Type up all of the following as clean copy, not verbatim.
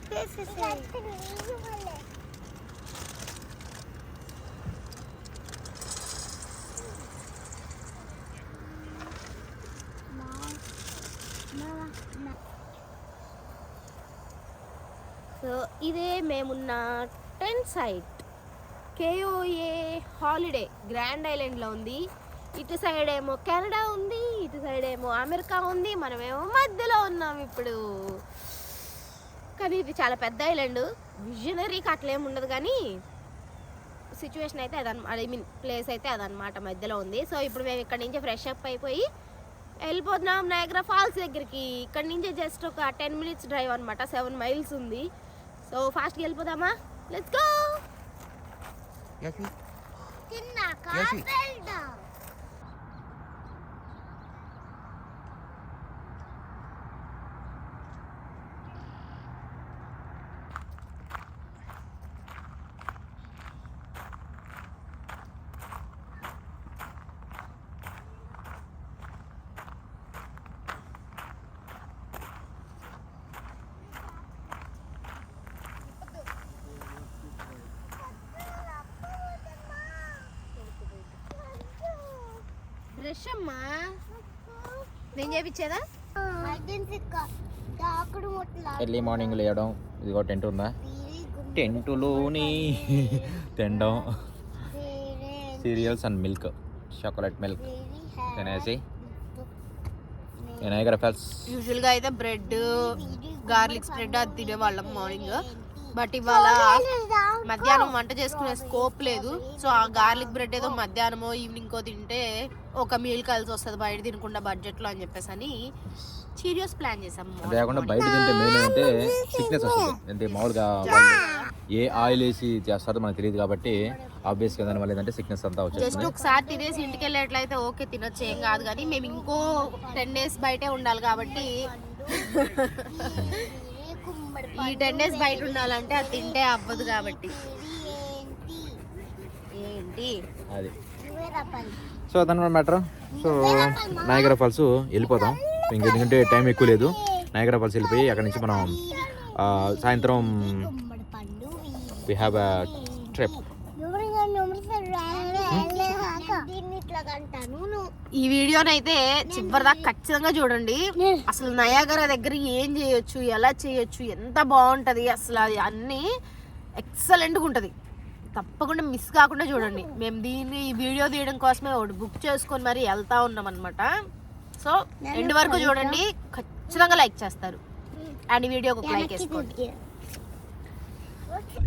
So ఇదే మేమున్న tent site KOA holiday grand ఐలాండ్లో ఉంది. ఇటు సైడ్ ఏమో కెనడా ఉంది, ఇటు సైడ్ ఏమో అమెరికా ఉంది, మనమేమో మధ్యలో ఉన్నాం ఇప్పుడు. కానీ ఇది చాలా పెద్ద ఐలాండ్, విజనరీకి అట్లేం ఉండదు, కానీ సిచ్యువేషన్ అయితే అదనమాట, ఐ మీన్ ప్లేస్ అయితే అదనమాట మధ్యలో ఉంది. సో ఇప్పుడు మేము ఇక్కడ నుంచి ఫ్రెష్ అప్ అయిపోయి వెళ్ళిపోతున్నాం నయాగరా ఫాల్స్ దగ్గరికి. ఇక్కడ నుంచి జస్ట్ ఒక 10 minutes డ్రైవ్ అనమాట, 7 miles ఉంది. సో ఫాస్ట్గా వెళ్ళిపోదామా, లెట్స్ గో. బ్రష్ అమ్మా, నేను చేపించేదా? ఎర్లీ మార్నింగ్ లేవడం, ఇదిగో టెంట్ ఉందా, టెంటులోని తినడం, serials and milk, chocolate milk తినేసి నయాగరా ఫాల్స్. యూజువల్గా అయితే బ్రెడ్, గార్లిక్ స్ప్రెడ్ అది తినేవాళ్ళం మార్నింగ్. బట్ ఇవాళ మధ్యాహ్నం వంట చేసుకునే స్కోప్ లేదు. సో ఆ గార్లిక్ బ్రెడ్ ఏదో మధ్యాహ్నమో ఈవినింగ్కో తింటే ఒక మీల్ కలిసి వస్తుంది బయట తినకుండా బడ్జెట్లో అని చెప్పేసి అని సీరియస్ ప్లాన్ చేసాం. అంతేకాకుండా బయట తింటే మెయిన్ అంటే సిక్నెస్ వస్తుంది. అంటే మామూలుగా ఏ ఆయిల్ వేసి చేస్తారో మనకు తెలియదు కాబట్టి ఆబ్వియస్గా దానివల్ల ఏంటంటే సిక్నెస్ అంతా వచ్చేస్తుంది. జస్ట్ ఒకసారి తినేసి ఇంటికి వెళ్ళేట్లయితే ఓకే తినొచ్చు, ఏం కాదు. కానీ మేము ఇంకో 10 days బయటే ఉండాలి కాబట్టి ఈ 10 days బయట ఉండాలంటే అది తింటే అవ్వదు కాబట్టి ఏంటి అది. సో అదనమాట మ్యాటర్. సో నయాగరా ఫాల్స్ వెళ్ళిపోతాం, ఎందుకంటే టైం ఎక్కువ లేదు. నయాగరా ఫాల్స్ వెళ్ళిపోయి అక్కడ నుంచి మనం సాయంత్రం వి హ్యావ్ అ ట్రిప్. ఈ వీడియోనైతే చివరిదాకా ఖచ్చితంగా చూడండి. అసలు నయాగరా దగ్గర ఏం చేయొచ్చు, ఎలా చేయొచ్చు, ఎంత బాగుంటది, అసలు అది అన్ని ఎక్సలెంట్గా ఉంటుంది. తప్పకుండా మిస్ కాకుండా చూడండి. మేము దీన్ని ఈ వీడియో తీయడం కోసమే ఒకటి బుక్ చేసుకొని మరి వెళ్తా ఉన్నాం అనమాట. సో ఎండ్ వరకు చూడండి, ఖచ్చితంగా లైక్ చేస్తారు. అండ్ ఈ వీడియోకి ఒక లైక్ వేసుకోండి.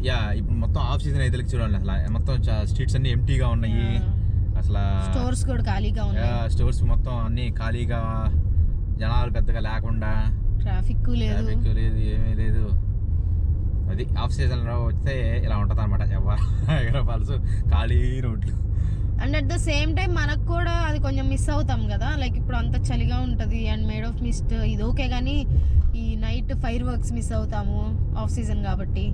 యా, ఇప్పుడు మొత్తం ఆఫ్ సీజన్ అయితే చూడండి, అసలు మొత్తం స్ట్రీట్స్ అన్ని ఎంటీగా ఉన్నాయి. అసలు స్టోర్స్ కూడా ఖాళీగా ఉన్నాయి. స్టోర్స్ మొత్తం అన్ని ఖాళీగా, జనాలు పెద్దగా లేకుండా, ట్రాఫిక్ లేదు, ఏమీ లేదు. అది ఆఫ్ సీజన్ లో వస్తే ఇలా ఉంటుంది అనమాట. నయాగరా ఫాల్స్ ఖాళీ రోడ్లు. And at the same time మనకు కూడా అది కొంచెం మిస్ అవుతాం కదా. లైక్ ఇప్పుడు అంత చలిగా ఉంటుంది అండ్ మేడ్ ఆఫ్ మిస్ట్, ఇది ఓకే. కానీ ఈ నైట్ ఫైర్ వర్క్స్ మిస్ అవుతాము, ఆఫ్ సీజన్ కాబట్టి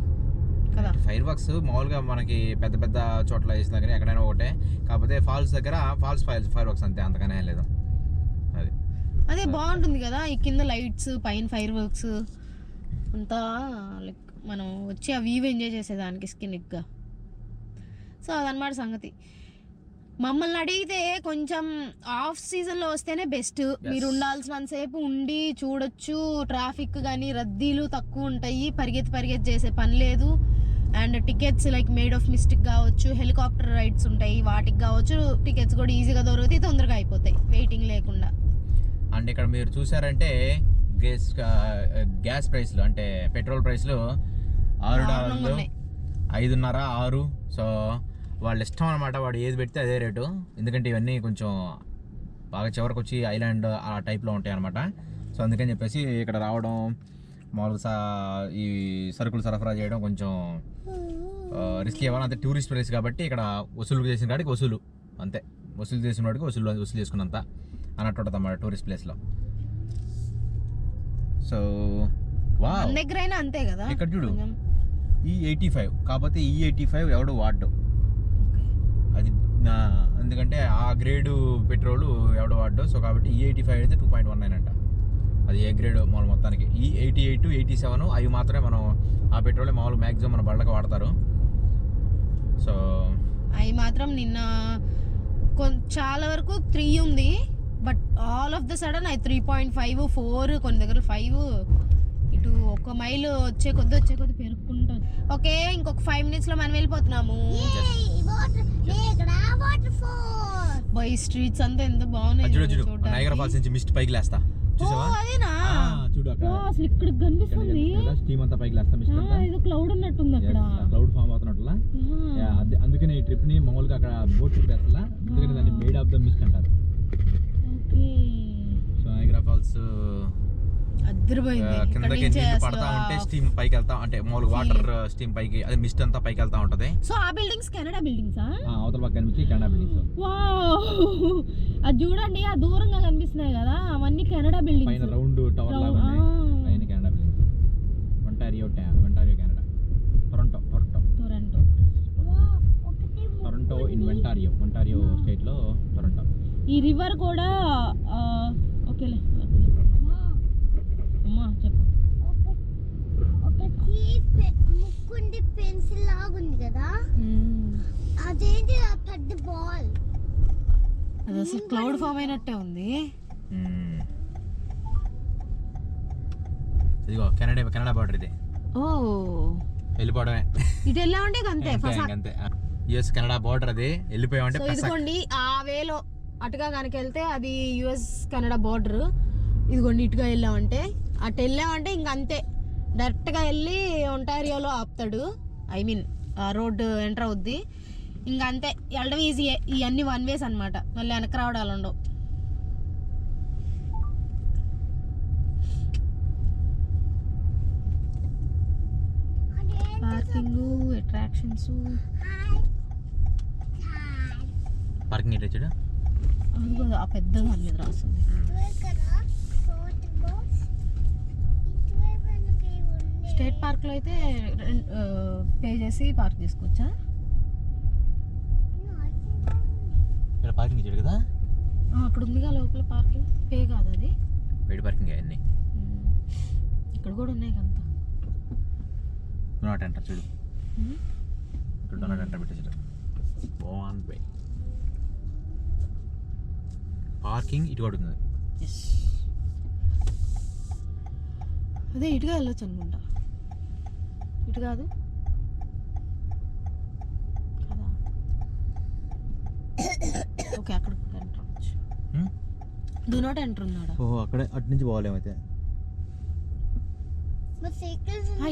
కదా. ఫైర్ వర్క్స్ మామూలుగా మనకి పెద్ద పెద్ద చోట్ల వేసినా కానీ ఎక్కడైనా ఒకటే, కాకపోతే ఫాల్స్ దగ్గర ఫైర్ వర్క్స్ అంతే, అంతగానే లేదు. అది అదే బాగుంటుంది కదా, ఈ కింద లైట్స్, పైన ఫైర్ వర్క్స్ అంతా. లైక్ మనం వచ్చి ఆ వ్యూ ఎంజాయ్ చేసేదానికి స్కిన్గా. సో అదనమాట సంగతి. మమ్మల్ని అడిగితే కొంచెం ఆఫ్ సీజన్లో వస్తేనే బెస్ట్. మీరు ఉండాల్సినంతసేపు ఉండి చూడొచ్చు. ట్రాఫిక్ కానీ రద్దీలు తక్కువ ఉంటాయి, పరిగెత్తి చేసే పని లేదు. And tickets like made of mistake కావచ్చు, హెలికాప్టర్ రైడ్స్ ఉంటాయి, వాటికి కావచ్చు టికెట్స్ కూడా ఈజీగా దొరుకుతాయి, తొందరగా అయిపోతాయి వెయిటింగ్ లేకుండా. అండ్ ఇక్కడ మీరు చూసారంటే గ్యాస్ ప్రైస్లు, అంటే పెట్రోల్ ప్రైస్లు $6, 5.5, 6. సో వాళ్ళ ఇష్టం అనమాట, వాడు ఏది పెడితే అదే రేటు. ఎందుకంటే ఇవన్నీ కొంచెం బాగా చివరికి వచ్చి ఐలాండ్ ఆ టైప్లో ఉంటాయి అనమాట. సో అందుకని చెప్పేసి ఇక్కడ రావడం, మామూలుగా ఈ సరుకులు సరఫరా చేయడం కొంచెం రిస్క్ ఇవ్వాలి. అంతే టూరిస్ట్ ప్లేస్ కాబట్టి ఇక్కడ వసూలు చేసిన కాడికి వసూలు, అంతే. వసూలు చేసిన వాడికి వసూలు చేసుకున్నంత అన్నట్టు ఉంటుంది అన్నమాట టూరిస్ట్ ప్లేస్లో. సో దగ్గర అయినా అంతే కదా. ఇక్కడ చూడు E85, కాకపోతే E85 ఎవడు వాడు, అది ఎందుకంటే ఆ గ్రేడు పెట్రోల్ ఎవడు వాడు. సో కాబట్టి E85 అయితే 2.19 అంట. అది ఏ గ్రేడ్ మామూలు మొత్తానికి. ఈ 88, 87 అవి మాత్రమే మనం ఆ పెట్రోలే మామూలు మ్యాక్సిమం మన బళ్ళకి వాడతారు. సో అవి మాత్రం నిన్న చాలా వరకు 3 ఉంది, but all of the sudden అది 3.5, 4, కొన్ని దగ్గర 5. ఇటు 1 మైలు వచ్చే కొద్ది పెరుగుకుంటాం. ఓకే, ఇంకొక 5 minutes లో మనం వెళ్ళిపోతున్నాము. బై స్ట్రీట్స్ అంతా ఎంత బాగున్నాయి చూడు. నయాగరా ఫాల్స్ నుంచి మిస్ట్ పైకి లేస్తా చూసావా? అదేనా? చూడు అక్కడ అసలు ఇక్కడ కనిపిస్తుంది. స్టీమ్ అంతా పైకి లేస్తా మిస్ట్ అంతా. ఏదో క్లౌడ్ ఉన్నట్టుంది అక్కడ. క్లౌడ్ ఫామ్ అవుతున్నట్లా. అందుకనే ఈ ట్రిప్ ని మామూలుగా అక్కడ బోట్ ట్రిప్ వేస్తా. అందుకని దాన్ని మేడ్ ఆఫ్ ద మిస్ట్ అంటారు. ఓకే, సో నయాగరా ఫాల్స్ అద్భుతమైంది. కిందకి నీళ్లు పడతా ఉంటే స్టీమ్ పైకి వెళ్తా అంటే మామూలుగా వాటర్ స్టీమ్ పైకి, అదే మిస్ట్ అంతా పైకి వెళ్తా ఉంటది. సో ఆ బిల్డింగ్స్ కెనడా బిల్డింగ్స్ అవతల పక్క కనిపించి కెనడా బిల్డింగ్స్. వావ్, అది చూడండి, ఆ దూరంగా కనిపిస్తున్నాయి కదా, అవన్నీ కెనడా బిల్డింగ్స్. పైన రౌండ్ టవర్ లాగా ఉన్నాయి, అవన్నీ Canada buildings. Ontario Canada. Toronto in Ontario state లో టొరంటో. ఈ రివర్ కూడా ఓకేలే అమ్మా చెప్పు. ముక్కుండి పెన్సిల్ లాగుంది కదా, అదేంటి ఆ పెద్ద బాల్. అది అసలు క్లౌడ్ ఫామ్ అయినట్టే ఉంది. ఇదిగో కెనడా బార్డర్ ఇది. ఓ, వెళ్ళిపోవడమే. ఇటు వెళ్ళామంటే అంతే. అంతే, యుఎస్ కెనడా బార్డర్ అది. వెళ్ళిపోయామంటే ఇదిగోండి, ఆ వేలో అటుగా కనుక వెళ్తే అది యుఎస్ కెనడా బార్డర్. ఇదిగోండి, ఇటుగా వెళ్ళామంటే, అటు వెళ్ళామంటే ఇంక అంతే, డైరెక్ట్గా వెళ్ళి ఒంటారియోలో ఆపుతాడు. ఐ మీన్ రోడ్డు ఎంటర్ అవుద్ది. ఇంక అంతే, వెళ్ళడం ఈజీ. ఇవన్నీ 1 ways అనమాట, మళ్ళీ వెనక్కి రావడాలు ఉండవు. Parking, attractions. పార్కింగ్ ఎట్లా చూడు, ఆ పెద్ద దాని మీద రాస్తుంది. స్టేట్ పార్క్ లో అయితే పే చేసి పార్క్ చేసుకోవచ్చా? ఇక్కడ పార్కింగ్ ఇచ్చాడు కదా, అక్కడ ఉందిగా లోపల పార్కింగ్. పే కాదు అది, బయట పార్కింగ్ అవన్నీ. ఇక్కడ కూడా ఉన్నాయి కదా. డొనాట్ ఎంటర్ చూడు, ఇక్కడ డొనాట్ ఎంటర్ పెట్టేసాడు. బాన్ బై పార్కింగ్ ఇటు కూడా ఉంది. అదే ఇటుగా వెళ్ళొచ్చు అనుకుంటా. ఇటు కాదు కదా. ఓకే, అక్కడ ఎంటర్ అవ్వచ్చు. డూ నాట్ ఎంటర్ ఉన్నాడా? ఓహో, అక్కడే అటు నుంచి పోవాలేమైతే.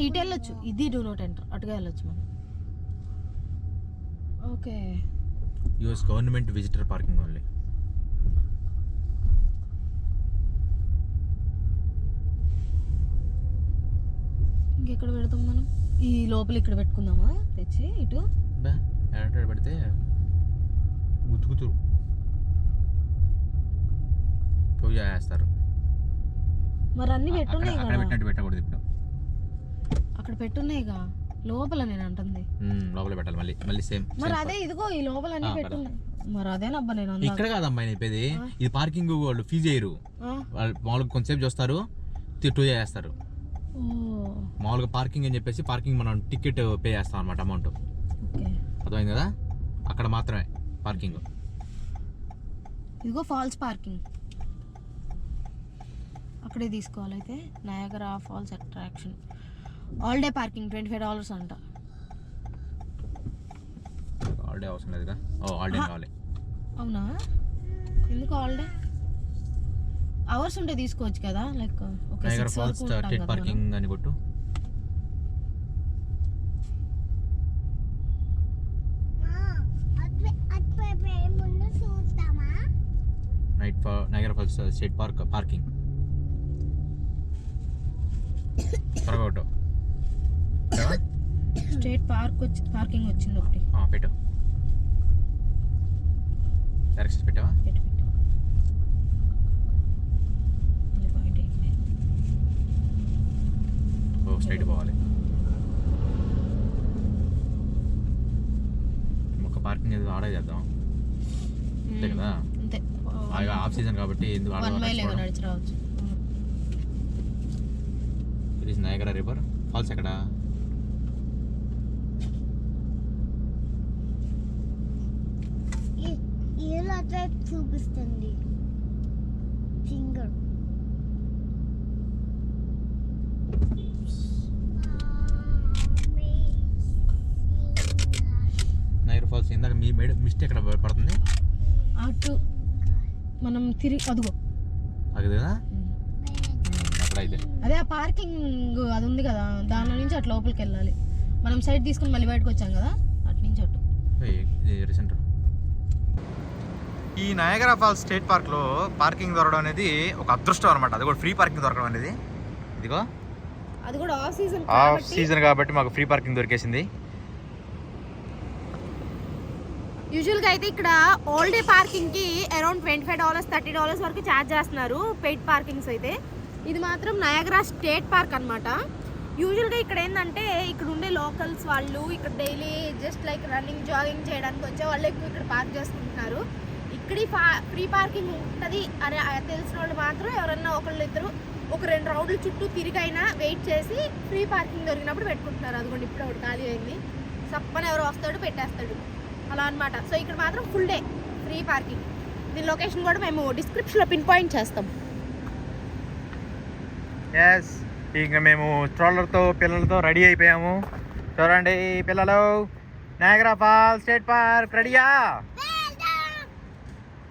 ఇటు వెళ్ళొచ్చు, ఇది డూ నాట్ ఎంటర్. అటుగా వెళ్ళొచ్చు మనం. Okay, US government visitor parking only. ఇంకెక్కడ పెడతాం మనం? ఈ లోపల ఇక్కడ పెట్టుకుందామా తెచ్చి? ఇటు పెడితే గుతుకుతురు చేస్తారు. మరి అన్ని పెట్టున్నాయి కదా, పెట్టకూడదు ఇప్పుడు. అక్కడ పెట్టున్నాయిగా లోపల. నేను అంటుంది లోపల పెట్టాలి మళ్ళీ సేమ్. మరి అదే ఇదిగో ఈ లోపల అన్ని పెట్టున్నాయి. మరి అదేనబ్బా నేను ఇక్కడ కాదమ్మా చెప్పేది. ఇది పార్కింగ్ వాళ్ళు ఫీజు చేయరు, వాళ్ళు మామూలుగా కొంతసేపు చూస్తారు, టూ చేస్తారు. మామూలుగా పార్కింగ్ అని చెప్పేసి పార్కింగ్ మనం టికెట్ పే చేస్తాం అనమాట, అమౌంట్. అర్థమైంది కదా, అక్కడ మాత్రమే పార్కింగ్. ఇదిగో ఫాల్స్ పార్కింగ్ అక్కడే తీసుకోవాలి. అయితే Niagara Falls attraction all day parking $25 అంట. ఆల్ డే అవసరం లేదుగా. ఆల్ డే కావాలి. అవునా, ఎందుకు ఆల్ డే? అవర్స్ ఉంటే తీసుకోవచ్చు కదా, like Niagara Falls state parking అని కొట్టు. నయాగరా ఫాల్స్ స్టేట్ పార్కింగ్ త్వరగా కొట్టు. స్టేట్ పార్కింగ్ వచ్చింది ఒకటి. పెట్టు, డైరెక్షన్స్ పెట్టావా? స్ట్రైట్ పోవాలి. ఒక పార్కింగ్ ఏదో ఆర్డర్ చేద్దాం అంతే కదా. అంతే, ఆఫ్ సీజన్ కాబట్టి ఎందుకు నడిచి రావచ్చు. నయాగరా రివర్ ఫాల్స్ ఎక్కడ? ఇలా టైప్ చూపిస్తుంది ఫింగర్. నయాగరా ఫాల్స్ ఇందాక మీ మిస్టేక్ ఎక్కడ పడుతుంది? అటు మనం తిరిగి అదిగో అది కదా అక్కడైతే అదే ఆ పార్కింగ్ అది ఉంది కదా, దాని నుంచి అటు లోపలికి వెళ్ళాలి. మనం సైడ్ తీసుకుని మళ్ళీ బయటకు వచ్చాం కదా, అటు నుంచి అటు. రీసెంటర్ ఈ నయాగరా ఫాల్స్ స్టేట్ పార్క్లో పార్కింగ్ దొరకడం అనేది ఒక అదృష్టం అనమాట. అది కూడా ఫ్రీ పార్కింగ్ దొరకడం అనేది. ఇదిగో అది కూడా ఆఫ్ సీజన్ కాబట్టి మాకు ఫ్రీ పార్కింగ్ దొరికేసింది. యూజువల్గా అయితే ఇక్కడ ఆల్ డే పార్కింగ్కి అరౌండ్ $25 $30 వరకు ఛార్జ్ చేస్తున్నారు పెయిడ్ పార్కింగ్స్ అయితే. ఇది మాత్రం నయాగరా స్టేట్ పార్క్ అనమాట. యూజువల్గా ఇక్కడ ఏంటంటే ఇక్కడ ఉండే లోకల్స్ వాళ్ళు ఇక్కడ daily just like running jogging చేయడానికి వచ్చే వాళ్ళు ఎక్కువ ఇక్కడ పార్క్ చేసుకుంటున్నారు. ఇక్కడ ఫ్రీ పార్కింగ్ ఉంటుంది అని తెలిసిన వాళ్ళు మాత్రం ఎవరన్నా ఒకళ్ళు ఇద్దరు ఒక 2 రౌండ్లు చుట్టూ తిరిగైనా వెయిట్ చేసి ఫ్రీ పార్కింగ్ దొరికినప్పుడు పెట్టుకుంటున్నారు. అదిగోండి ఇప్పుడు ఒకటి ఖాళీ అయింది, సప్పని ఎవరు వస్తాడు పెట్టేస్తాడు అలా అనమాట. సో ఇక్కడ మాత్రం ఫుల్ డే ఫ్రీ పార్కింగ్. దీని లొకేషన్ కూడా మేము డిస్క్రిప్షన్లో పిన్ పాయింట్ చేస్తాం. ఎస్, ఇంకా మేము స్ట్రోలర్తో పిల్లలతో రెడీ అయిపోయాము. చూడండి పిల్లలు, నయాగరా ఫాల్స్ స్టేట్ పార్క్ రెడీయా?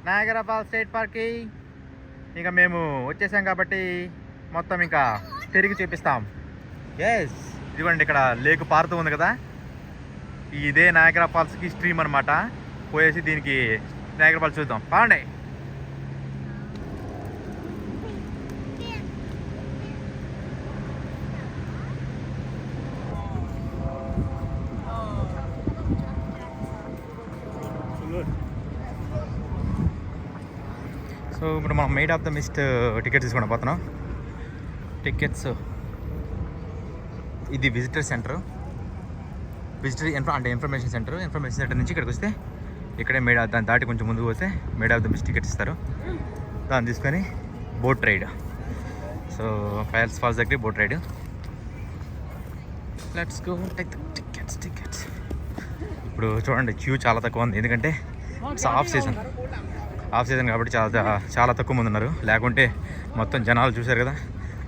నయాగరా ఫాల్స్ స్టేట్ పార్క్కి ఇంకా మేము వచ్చేసాం కాబట్టి మొత్తం ఇంకా తిరిగి చూపిస్తాం. ఎస్, ఇదిగోండి ఇక్కడ లేక్ పారుతూ ఉంది కదా, ఇదే నయాగరా ఫాల్స్కి స్ట్రీమ్ అనమాట. పోయేసి దీనికి నయాగరా ఫాల్స్ చూద్దాం బాగుండే. సో ఇప్పుడు మనం Maid of the Mist tickets తీసుకుని పోతున్నాం. టికెట్స్ ఇది విజిటర్ సెంటర్, అంటే ఇన్ఫర్మేషన్ సెంటర్ నుంచి ఇక్కడికి వస్తే ఇక్కడే దాన్ని దాటి కొంచెం ముందుకు పోతే Maid of the Mist tickets ఇస్తారు. దాన్ని తీసుకొని బోట్ రైడ్. సో ఫాల్స్ దగ్గర boat ride. Let's go take the tickets. ఇప్పుడు చూడండి క్యూ చాలా తక్కువ ఉంది, ఎందుకంటే ఇట్స్ ఆఫ్ సీజన్ కాబట్టి చాలా తక్కువ మంది ఉన్నారు. లేకుంటే మొత్తం జనాలు చూశారు కదా,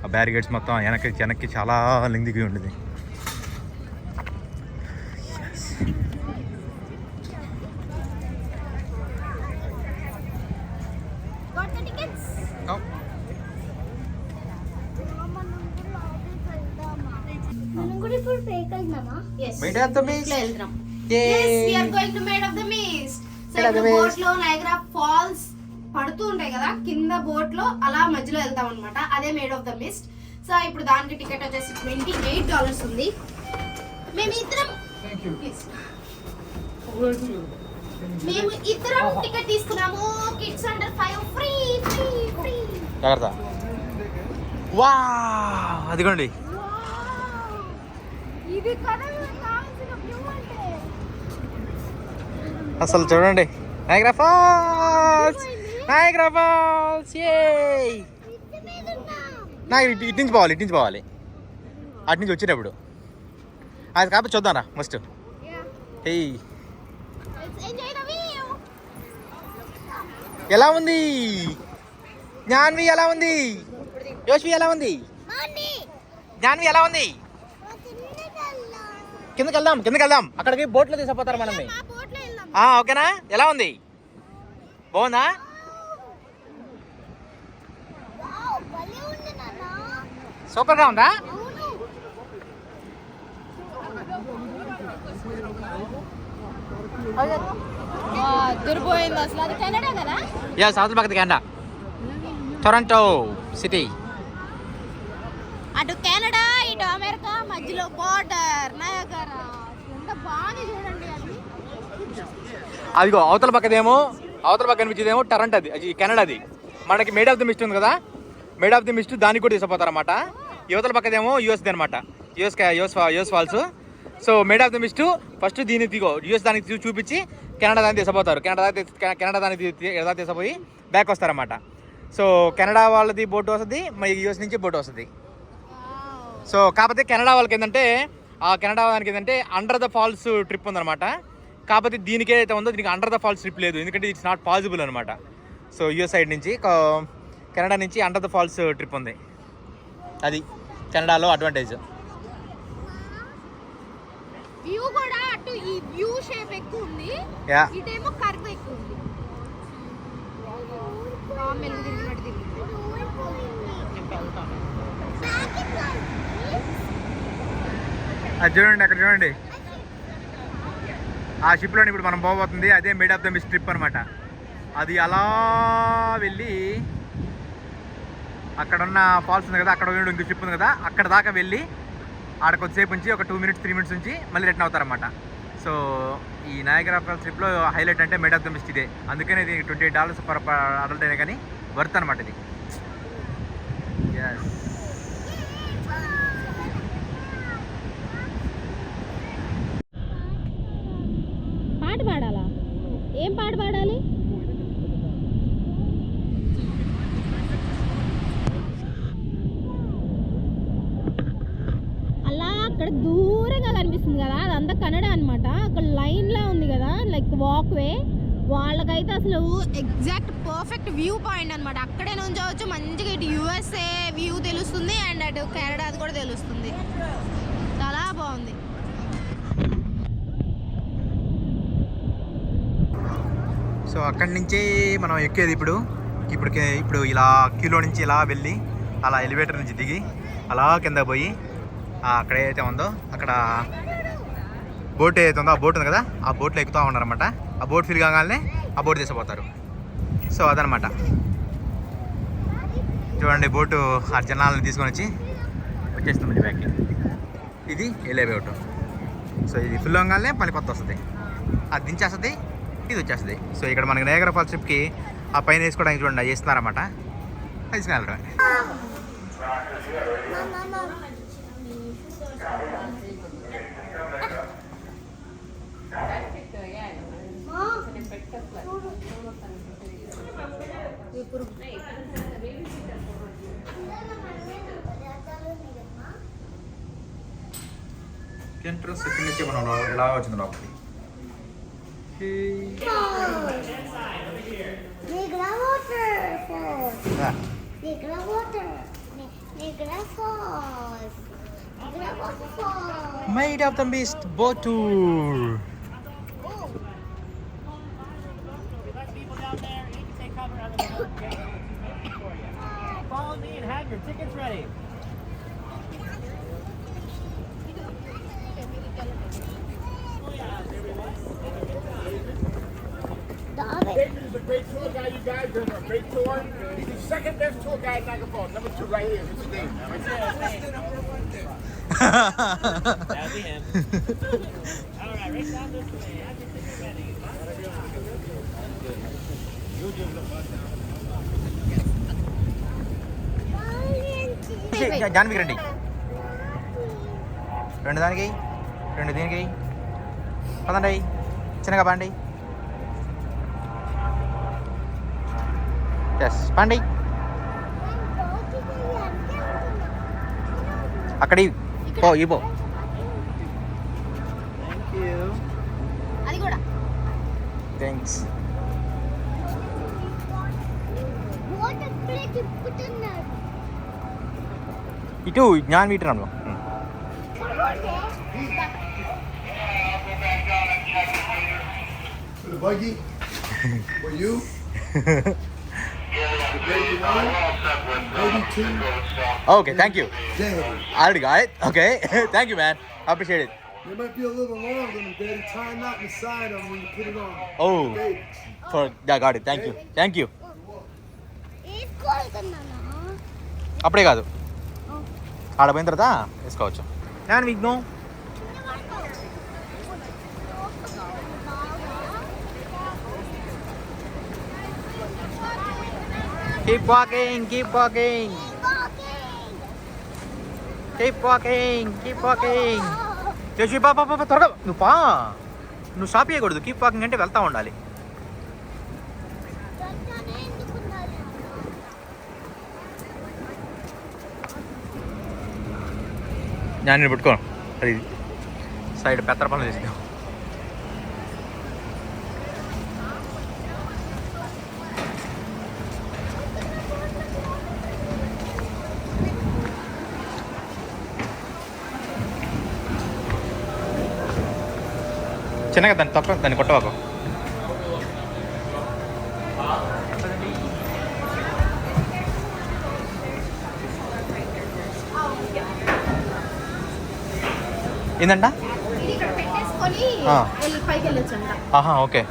ఆ బ్యారిగేడ్స్ మొత్తం వెనక్కి చాలా లెంగ్తీగా ఉండేది. Made of the mist. Boat లో నయాగరా ఫాల్స్ పడుతూ ఉంటాయి కదా కింద, బోట్ లో అలా మధ్యలో వెళ్తాం అనమాట. అదే Maid of the Mist. So ఇప్పుడు దానికి టికెట్ వచ్చేసి $28 ఉంది. మేము ఇద్దరం టికెట్ తీసుకున్నాము. Kids under 5 free. జాగ్రత్త. వా అదిగోండి, ఇది కదా కావాల్సిన వ్యూ అంటే. అసలు చూడండి నయాగరా ఫాల్స్. నాకు ఇటు నుంచి పోవాలి అటు నుంచి వచ్చేటప్పుడు. అది కాకపోతే చూద్దాం రా మస్ట్. ఎలా ఉంది జ్ఞాన్వి? ఎలా ఉంది యోష్వి? ఎలా ఉంది జ్ఞాన్వి? ఎలా ఉంది? కిందకి వెళ్దాం. అక్కడికి బోట్లో తీసుకుపోతారు మనల్ని. ఓకేనా? ఎలా ఉంది? బాగుందా? సూపర్గా ఉందా? దొరిపోయింది అసలు. అది కెనడా కదా? అవతల పక్కది కెనడా, టొరంటో సిటీ. అటు కెనడా ఇటు అమెరికా, మధ్యలో బోర్డర్ నయాగరా. ఎంత బాగా చూడండి. అదిగో అవతల పక్క కనిపించేదేమో టొరంటో, అది కెనడాది. మనకి మేడ్ ఆఫ్ ది మిస్ట్ ఉంది కదా, మేడ్ ఆఫ్ ది మిస్ట్ దానికి కూడా తీసుకుపోతారన్నమాట. యువతల పక్కదేమో యూఎస్ది అనమాట, US falls. So Maid of the Mist first దీన్ని యూఎస్ దానికి చూపించి కెనడా దాన్ని తీసుకుపోతారు. కెనడా దానికి తీసుకుపోయి బ్యాక్ వస్తారన్నమాట. సో కెనడా వాళ్ళది బోట్ వస్తుంది, మరి యూఎస్ నుంచి బోట్ వస్తుంది. సో కాకపోతే కెనడా వాళ్ళకి ఏంటంటే ఆ కెనడా వాళ్ళకి ఏంటంటే అండర్ ద ఫాల్స్ ట్రిప్ ఉందన్నమాట. కాకపోతే దీనికి ఏదైతే ఉందో దీనికి అండర్ ద ఫాల్స్ ట్రిప్ లేదు, ఎందుకంటే ఇట్స్ నాట్ పాసిబుల్ అనమాట. సో యూఎస్ సైడ్ నుంచి కెనడా నుంచి అండర్ ద ఫాల్స్ ట్రిప్ ఉంది. అది కెనడాలో అడ్వాంటేజ్. వ్యూ కూడా అటు ఈ వ్యూ షేప్ ఎక్కువ ఉంది, ఇటేమో కర్వ్ ఎక్కువ ఉంది. అది చూడండి, అక్కడ చూడండి ఆ షిప్లో ఇప్పుడు మనం పోబోతుంది. అదే Maid of the Mist trip అనమాట. అది అలా వెళ్ళి అక్కడ ఉన్న ఫాల్స్ ఉంది కదా, అక్కడ ఇంకో షిప్ ఉంది కదా, అక్కడ దాకా వెళ్ళి ఆడ కొద్దిసేపు ఉంచి ఒక 2 minutes 3 minutes నుంచి మళ్ళీ రిటర్న్ అవుతారన్నమాట. సో ఈ నయాగరా ఫాల్స్ ట్రిప్లో హైలైట్ అంటే మిడ్ ఆఫ్ ద మిస్ట్ ఇదే. అందుకనే ఇది $28 పర్ అడల్ట్ అయినా కానీ వర్త్ అనమాట ఇది. ఎస్, పాట పాడాలా? ఏం పాట పాడాలి? అలా అక్కడ దూరంగా కనిపిస్తుంది కదా, అదంతా కన్నడ అనమాట. అక్కడ లైన్లా ఉంది కదా, లైక్ వాక్ వే. వాళ్ళకైతే అసలు ఎగ్జాక్ట్ పర్ఫెక్ట్ వ్యూ పాయింట్ అనమాట. అక్కడే నుంచవచ్చు మంచిగా. ఇటు యూఎస్ఏ వ్యూ తెలుస్తుంది అండ్ అటు కెనడాది కూడా తెలుస్తుంది. చాలా బాగుంది. సో అక్కడి నుంచి మనం ఎక్కేది ఇప్పుడు ఇలా క్యూలో నుంచి ఇలా వెళ్ళి అలా ఎలివేటర్ నుంచి దిగి అలా కింద పోయి అక్కడ ఏదైతే ఉందో అక్కడ బోట్ ఏదైతే ఉందో ఆ బోట్ ఉంది కదా, ఆ బోట్లో ఎక్కుతూ ఉన్నారన్నమాట. ఆ బోట్ ఫిల్ కాగానే ఆ బోట్ తీసుకుపోతారు. సో అదనమాట. చూడండి బోటు ఆ జనాలను తీసుకొని వచ్చేస్తుంది బ్యాక్కి. ఇది వెళ్ళే బోటు. సో ఇది ఫుల్ అవ్వగానే పని కొత్త వస్తుంది, అది దించేస్తుంది, ఇది వచ్చేస్తుంది. సో ఇక్కడ మనకి నయాగరా ఫాల్స్ ట్రిప్కి ఆ పైన వేసుకోవడానికి చూడండి అది చేస్తున్నారన్నమాట. అది తీసుకెళ్ళడం. ఎంట్రన్స్ ఇక్కడ నుంచి మనం ఎలా వచ్చింది లోపలికి. Made of the Mist boat tour. Follow me and have your tickets ready. David is a great tour guide, you guys. Doing a great tour. He's the second best tour guide in Niagara Falls. Number 2 right here. What's his name? That'll be him. All right, right down this way. Have your tickets ready. జాన్వికి రండి, 2 దానికి 2 దీనికి పదండి, చిన్నగా పండి. Yes పండి. అక్కడ పో ఇపో. అది కూడా థ్యాంక్స్. ఇటు జ్ఞాన్ వీటి రాను. The buggy for you. The baby 1, baby 2. Okay, thank you. Daddy. I already got it. Okay, thank you, man. I appreciate it. It might be a little long on them, Daddy. Tie a knot inside them when you put it on. Oh, Baby. yeah, got it. Thank you. Thank you. వేసుకోవాలన్నానా? అప్పుడే కాదు, ఆడ పోయిన తర్వాత వేసుకోవచ్చు. నేను విఘ్ను. Keep walking, keep walking. Keep walking, keep walking. చేసి పా త్వరగా నువ్వు పా. నువ్వు స్టాప్ చేయకూడదు. కీప్ వాకింగ్ అంటే వెళ్తూ ఉండాలి. నేను పెట్టుకో అది సైడ్ పెత్తర పనులు చేసినాం. చిన్నగా దాన్ని తొక్క దాన్ని కొట్టవాకు. ఏంటంట? ఆహా ఓకే.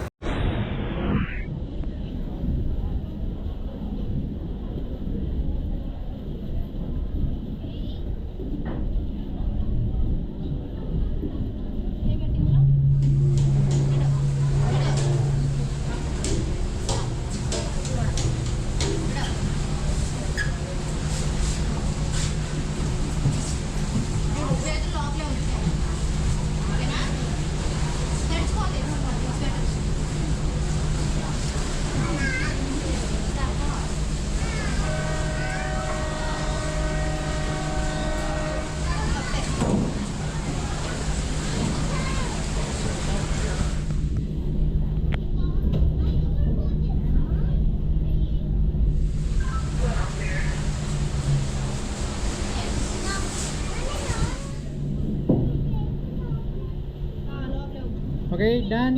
Okay done.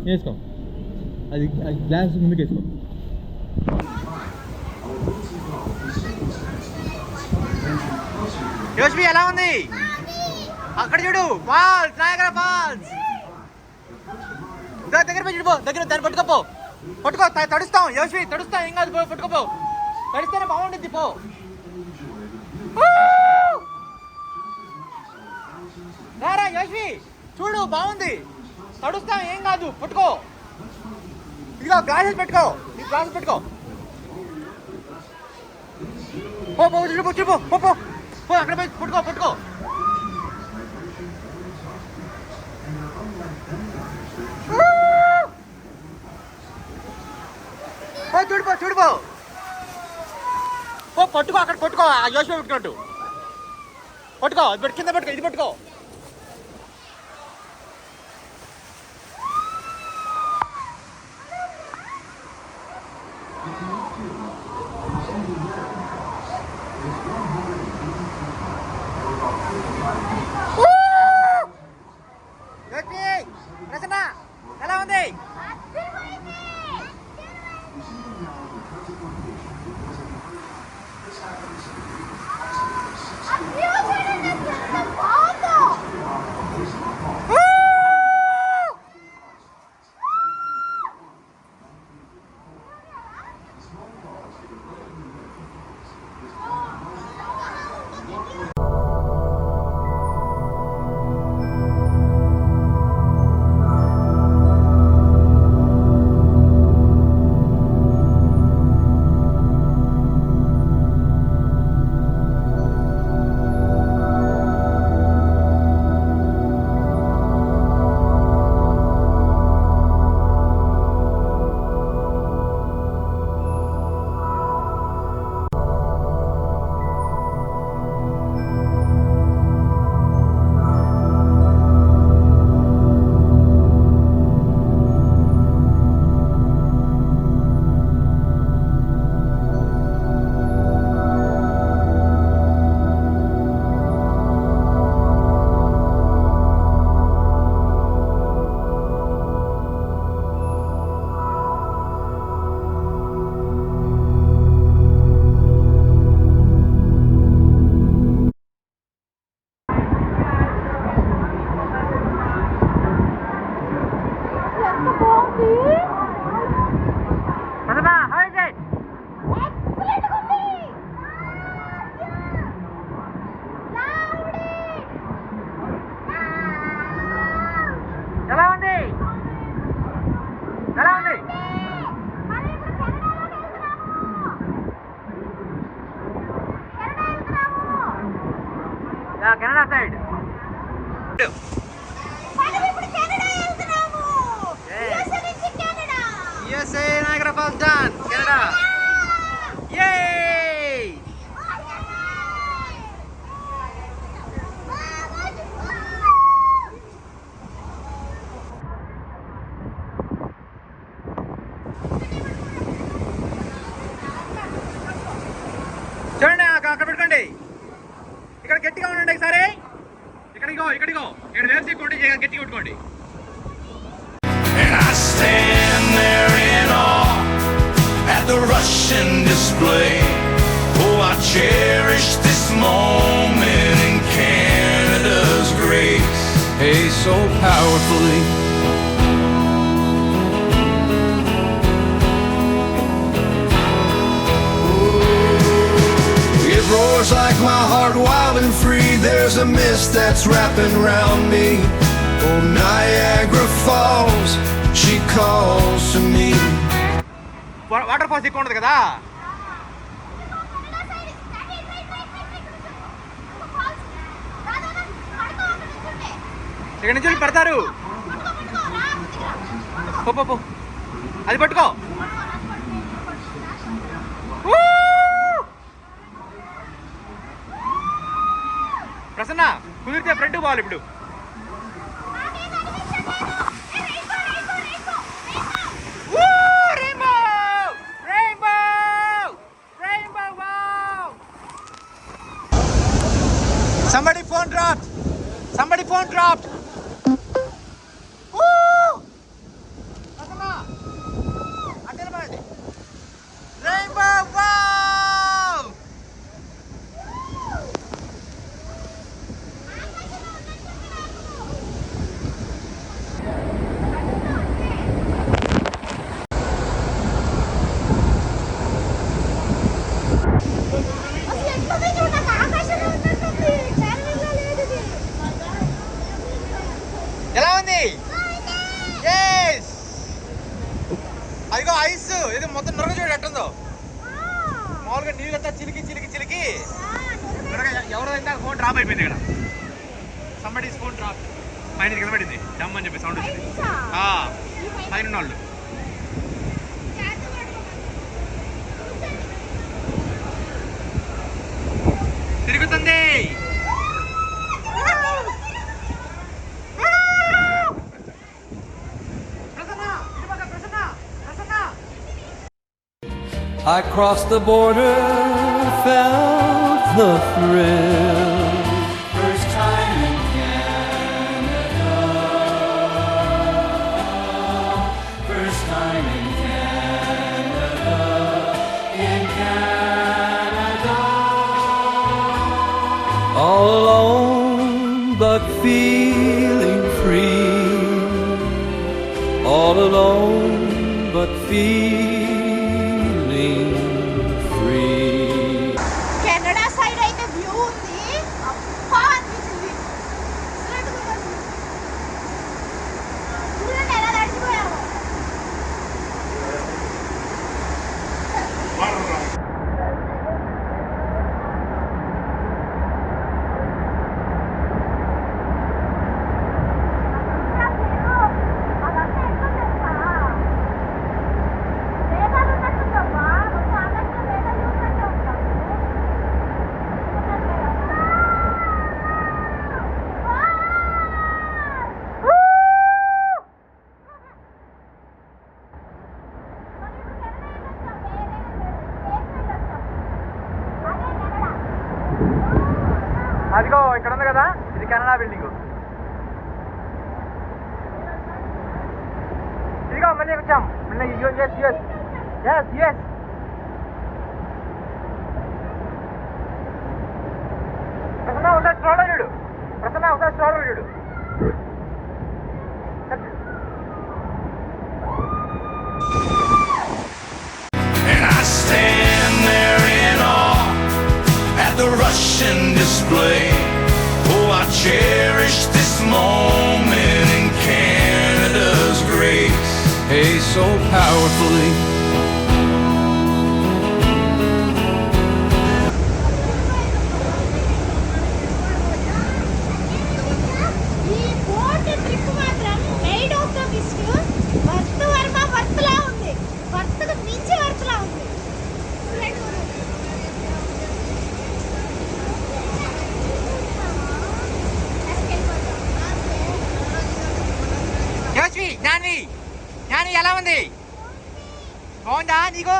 వేసుకో అది గ్లాస్ ముందుకు వేసుకో. యోష్మి ఎలా ఉంది? అక్కడ చూడు ఫాల్స్, నయాగరా ఫాల్స్. దగ్గర పోయి చూడు, దగ్గర దాన్ని పట్టుకోపో. పట్టుకో, తడుస్తాం యోష్మి, తడుస్తాం, ఏం కాదు, పట్టుకోపో. తడిస్తేనే బాగుంటుంది, పో. రారా యోష్మి, చూడు బాగుంది, తడుస్తాం, ఏం కాదు, పట్టుకో. ఇదిగో గ్లాసెస్ పెట్టుకో, ఈ గ్లాసెస్ పెట్టుకో. పో పో చూడు, చూడు పో పో పో, అక్కడ పోయి పట్టుకో పట్టుకో. చూడుపో చూడుపో, పో పట్టుకో, అక్కడ పట్టుకో, ఆ యోషి పెట్టుకున్నట్టు పట్టుకో. అది కింద పట్టుకో, ఇది పట్టుకో. ఎలా ఉంది? Canada side USA Niagara Falls done. Canada. Yay! ఇక్కడ గట్టిగా ఉండండి సరే. ఇక్కడికో ఇక్కడ వేసి కొట్టి గట్టిగా కొట్టుకోండి. And I stand there in awe at the Russian display. Oh, I cherish this moment in Canada's grace. Hey, so powerfully. It roars like my heart, wild and free. There's a mist that's wrapping round me. Oh, Niagara Falls, she calls to me. Water falls ఎక్కువ ఉండదు కదా. ఇక్కడ నుంచి పడతారు. పో అది పట్టుకో. ప్రసన్న కుదిరితే ఫ్రంట్ పోవాలి ఇప్పుడు. Somebody phone dropped. Woo! Asana. Atel bandi. Rainbow, wow! ఎలా ఉంది? అదిగో ఐస్ ఇది మొత్తం నొరగ చూడు ఎట్టుందో. మామూలుగా నీళ్ళంతా చిలికి ఎవరైనా ఫోన్ డ్రాప్ అయిపోయింది ఇక్కడ. సంబడీస్ ఫోన్ డ్రాప్ పైన కింద పడింది. డమ్ అని చెప్పి సౌండ్ వచ్చింది. పైన వాళ్ళు తిరుగుతుంది. I crossed the border, felt the thrill. First time in Canada. First time in Canada. In Canada. All alone but feeling free. All alone but feeling Canada side అయితే వ్యూ ఉంది. అబ్బా అనిపించింది. చూడండి ఎలా తడిచిపోయాము. అదిగో ఇక్కడ ఉంది కదా, ఇది కెనడా బిల్డింగ్. ఇదిగో మళ్ళీ వచ్చాం. మళ్ళీ ఎస్ ప్రసన్న ఒకసారి స్ట్రోలో చూడు. And I stand there in awe at the Russian display. Oh, I cherish this moment in Canada's grace. Hey, so powerfully. ఈ బోట్ ట్రిప్ మాత్రం మెయిడ్ ఆఫ్ ద మిస్ట్ వర్త్లా ఉంది. వర్త్కు మించి వర్త్లా ఉంది. నాని ఎలా ఉంది? బాగుందా నీకు?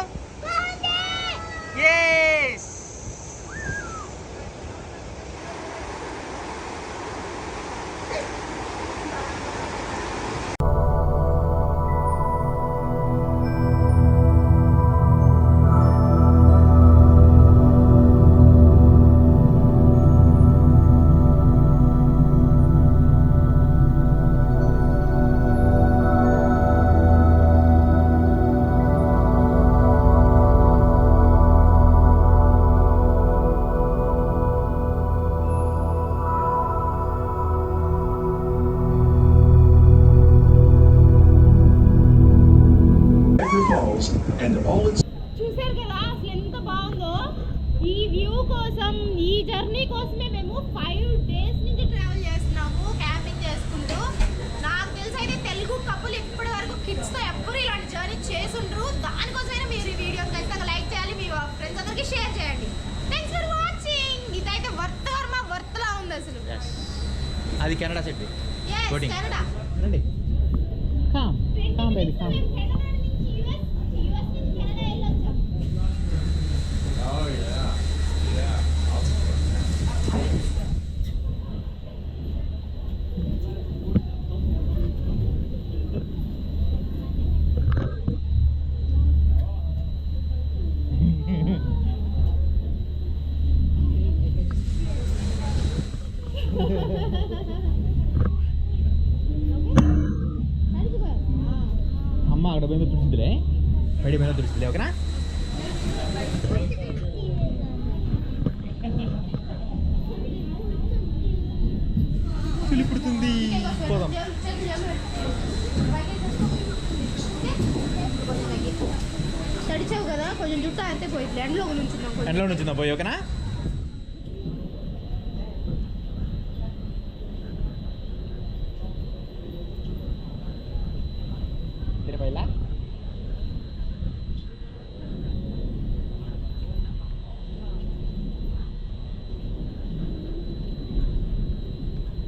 అది Canada set Yes, Boating. Canada. రండి కామ్ బేబీ కామ్ అమ్మ అక్కడ పోయిన తుడిచిందిలే బయట పోయిన తుడిచిందిలే ఓకేనా పుడుతుంది పోదాం తడిచావు కదా కొంచెం జుట్టు అంతే పోయింది ఎండలో నుంచున్నాం కొంచెం. ఎండలో నుంచి పోయి ఓకేనా తిరుపతిలా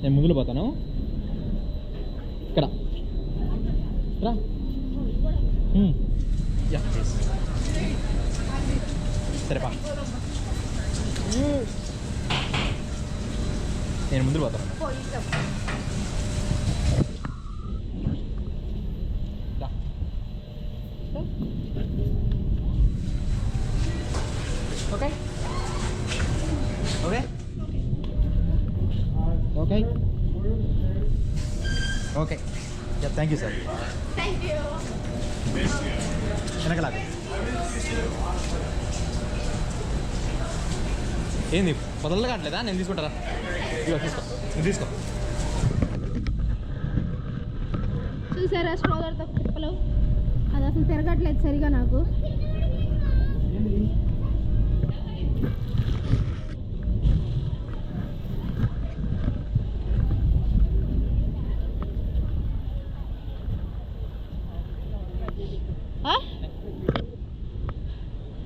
నేను ముందులో పోతాను ఇక్కడ రా యా ప్లీజ్ సరేపా నేను ముందులో పోతాను రా. Okay okay okay okay thank you sir Thank you. వెనకలాగా ఏంది పొదల్లో కావట్లేదా నేను తీసుకుంటారా ఇదిగో తీసుకో నువ్వు తీసుకో చూసారా స్ట్రోలర్తో తిప్పలు అది అసలు తిరగట్లేదు సరిగా నాకు.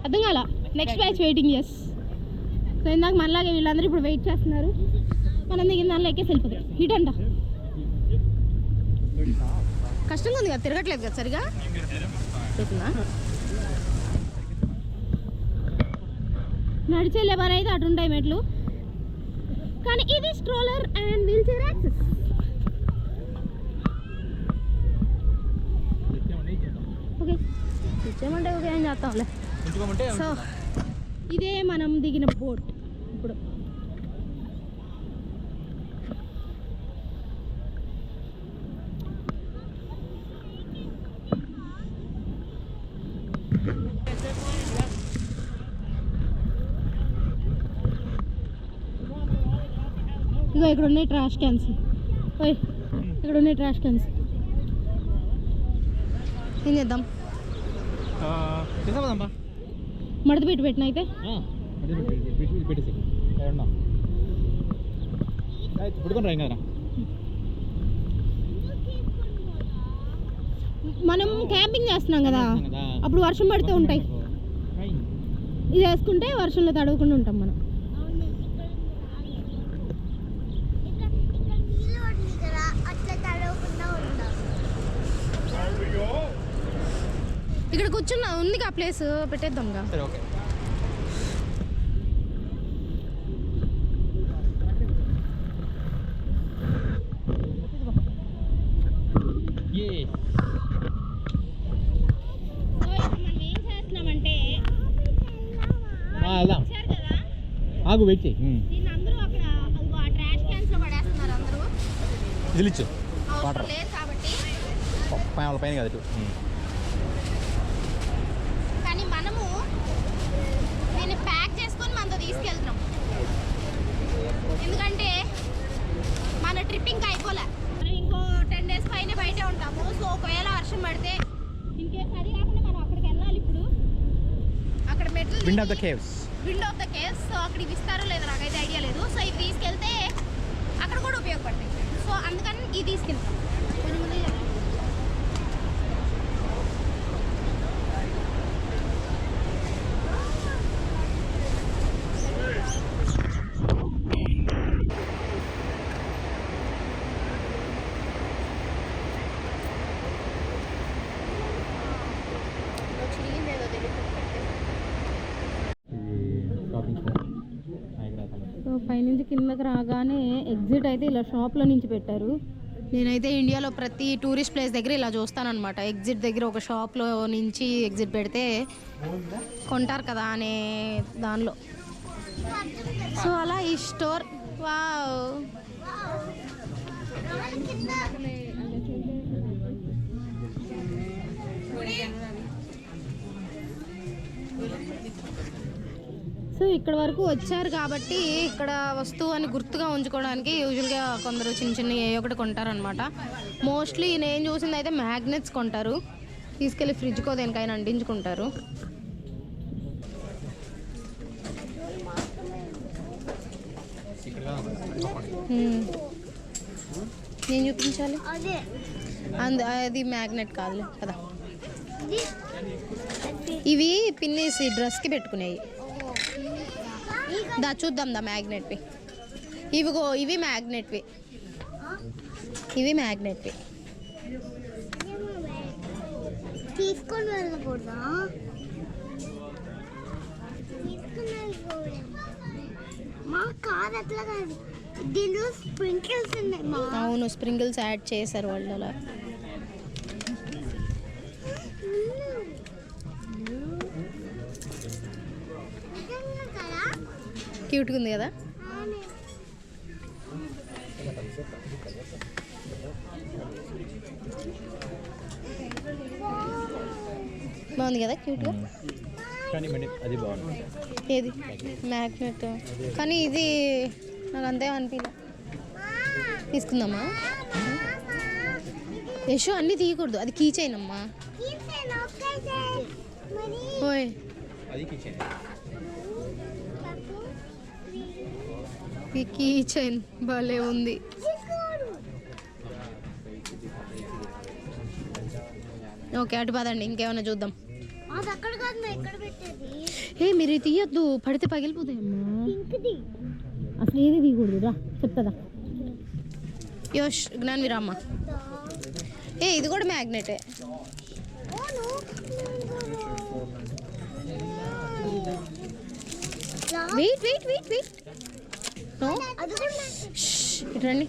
అర్థం కాల నెక్స్ట్ బ్యాచ్ వెయిటింగ్ ఎస్. సో ఇందాక మనలాగే వీళ్ళందరూ ఇప్పుడు వెయిట్ చేస్తున్నారు. మనం దిగిన దానిలో ఎక్కేసి వెళ్ళిపోతాం. హీట్ అంట కష్టంగా ఉంది కదా తిరగట్లేదు కదా సరిగా చెప్తున్నా. నడిచే లెవర్ అయితే అటు ఉంటాయి మెట్లు కానీ ఇది stroller and wheelchair access. Okay ఇచ్చేయమంటే ఓకే ఏం చేస్తాంలే. సో ఇదే మనం దిగిన బోట్ ఇప్పుడు. ఇగో ఇక్కడ ఉన్నాయి ట్రాష్ క్యాన్స్. ఓయ్ ఇక్కడ ఉన్నాయి ట్రాష్ క్యాన్స్. ఏం చేద్దాం మడత పెట్టి పెట్టిన అయితే పెట్టేసి పుడుకొని రాయి కదరా. మనం క్యాంపింగ్ చేస్తున్నాం కదా అప్పుడు వర్షం పడితే ఉంటాయి. ఇది వేసుకుంటే వర్షంలో తడవకుండా ఉంటాం మనం. ఇక్కడ కూర్చున్నా ఉంది ఆ ప్లేస్ పెట్టేద్దాంగా. సరే ఓకే చేస్తున్నామంటే వెళ్దాం ఆగు వెయిట్ చేయి. దీన్ని అందరూ అక్కడ ట్రాష్ క్యాన్స్ లో పడేస్తున్నారు అందరూ. ఇది ఇచ్చు అవసరం లేదు కాబట్టి. వాళ్ళ పైన కాదు కానీ మనము దీన్ని ప్యాక్ చేసుకొని మనతో తీసుకెళ్తున్నాం ఎందుకంటే మన ట్రిప్ ఇంకా అయిపోలే. మనం ఇంకో 10 days పైన బయటే ఉంటాము. సో ఒకవేళ వర్షం పడితే ఇంకేం సరి కాకుండా మనం అక్కడికి వెళ్ళాలి. ఇప్పుడు అక్కడ మెట్లు wind of the caves so అక్కడ ఇవి ఇస్తారో లేదో నాకైతే ఐడియా లేదు. సో ఇది తీసుకెళ్తే అక్కడ కూడా ఉపయోగపడతాయి. సో అందుకని ఇది తీసుకెళ్తాం. కొంచెం ముందే చెప్పండి. పైనుంచి కిందకి రాగానే ఎగ్జిట్ అయితే ఇలా షాప్లో నుంచి పెట్టారు. నేనైతే ఇండియాలో ప్రతి టూరిస్ట్ ప్లేస్ దగ్గర ఇలా చూస్తానన్నమాట. ఎగ్జిట్ దగ్గర ఒక షాప్లో నుంచి ఎగ్జిట్ పెడితే కొంటారు కదా అనే దానిలో. సో అలా ఈ స్టోర్ వావ్. సో ఇక్కడ వరకు వచ్చారు కాబట్టి ఇక్కడ వస్తువు అని గుర్తుగా ఉంచుకోవడానికి యూజువల్గా కొందరు చిన్న చిన్న ఏ ఒకటి కొంటారనమాట. మోస్ట్లీ నేను చూసింది అయితే మ్యాగ్నెట్స్ కొంటారు, తీసుకెళ్ళి ఫ్రిడ్జ్కో దేనికైనా అంటించుకుంటారు. నేను చూపించాలి, అది మ్యాగ్నెట్ కాదు కదా. ఇవి పిన్నేసి డ్రెస్కి పెట్టుకునేవి. దా చూద్దాం దా మ్యాగ్నెట్వి. ఇవిగో ఇవి మ్యాగ్నెట్వి, ఇవి మ్యాగ్నెట్వి. తీసుకొని వెళ్ళకూడదా? మా కాదు అట్లా కాదు, దీనిలో స్ప్రింకిల్స్ ఉన్నాయి మా. అవును, స్ప్రింకిల్స్ యాడ్ చేశారు వాళ్ళు అలా. క్యూట్గా ఉంది కదా. బాగుంది కదా క్యూట్గా. అది బాగుంది. ఏది మ్యాగ్నెట్, కానీ ఇది నాకు అంతే అనిపించలే. తీసుకుందామా యశో? అన్నీ తీయకూడదు, అది కీ చైన్ అమ్మా. ఓయ్ ఈ కీ చైన్ భలే ఉంది. ఓకే అటు పదండి, ఇంకేమైనా చూద్దాం. ఏ మీరు తీయద్దు, పడితే పగిలిపోతాయమ్మా. అసలు ఏది తీయకూడదు, రా చెప్తుందా. యోష్ జ్ఞాన్వి రామ్మ. ఏ ఇది కూడా మ్యాగ్నెటే. Wait wait wait wait, no ఇటు రండి.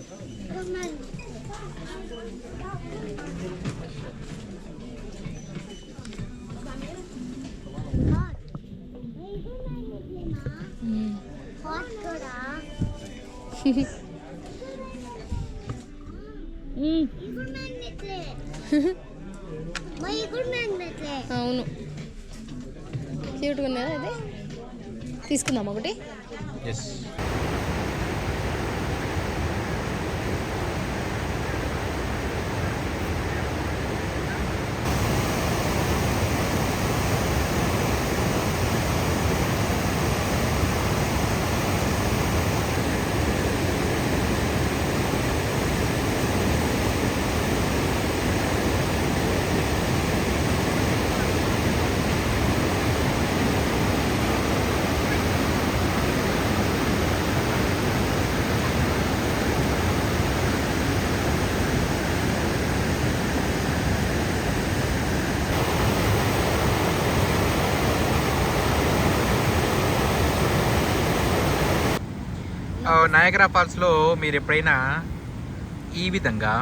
అవును క్యూట్గా ఉన్నదా? అదే తీసుకుందాం ఒకటి. నయాగరా ఫాల్స్లో మీరు ఎప్పుడైనా ఈ విధంగా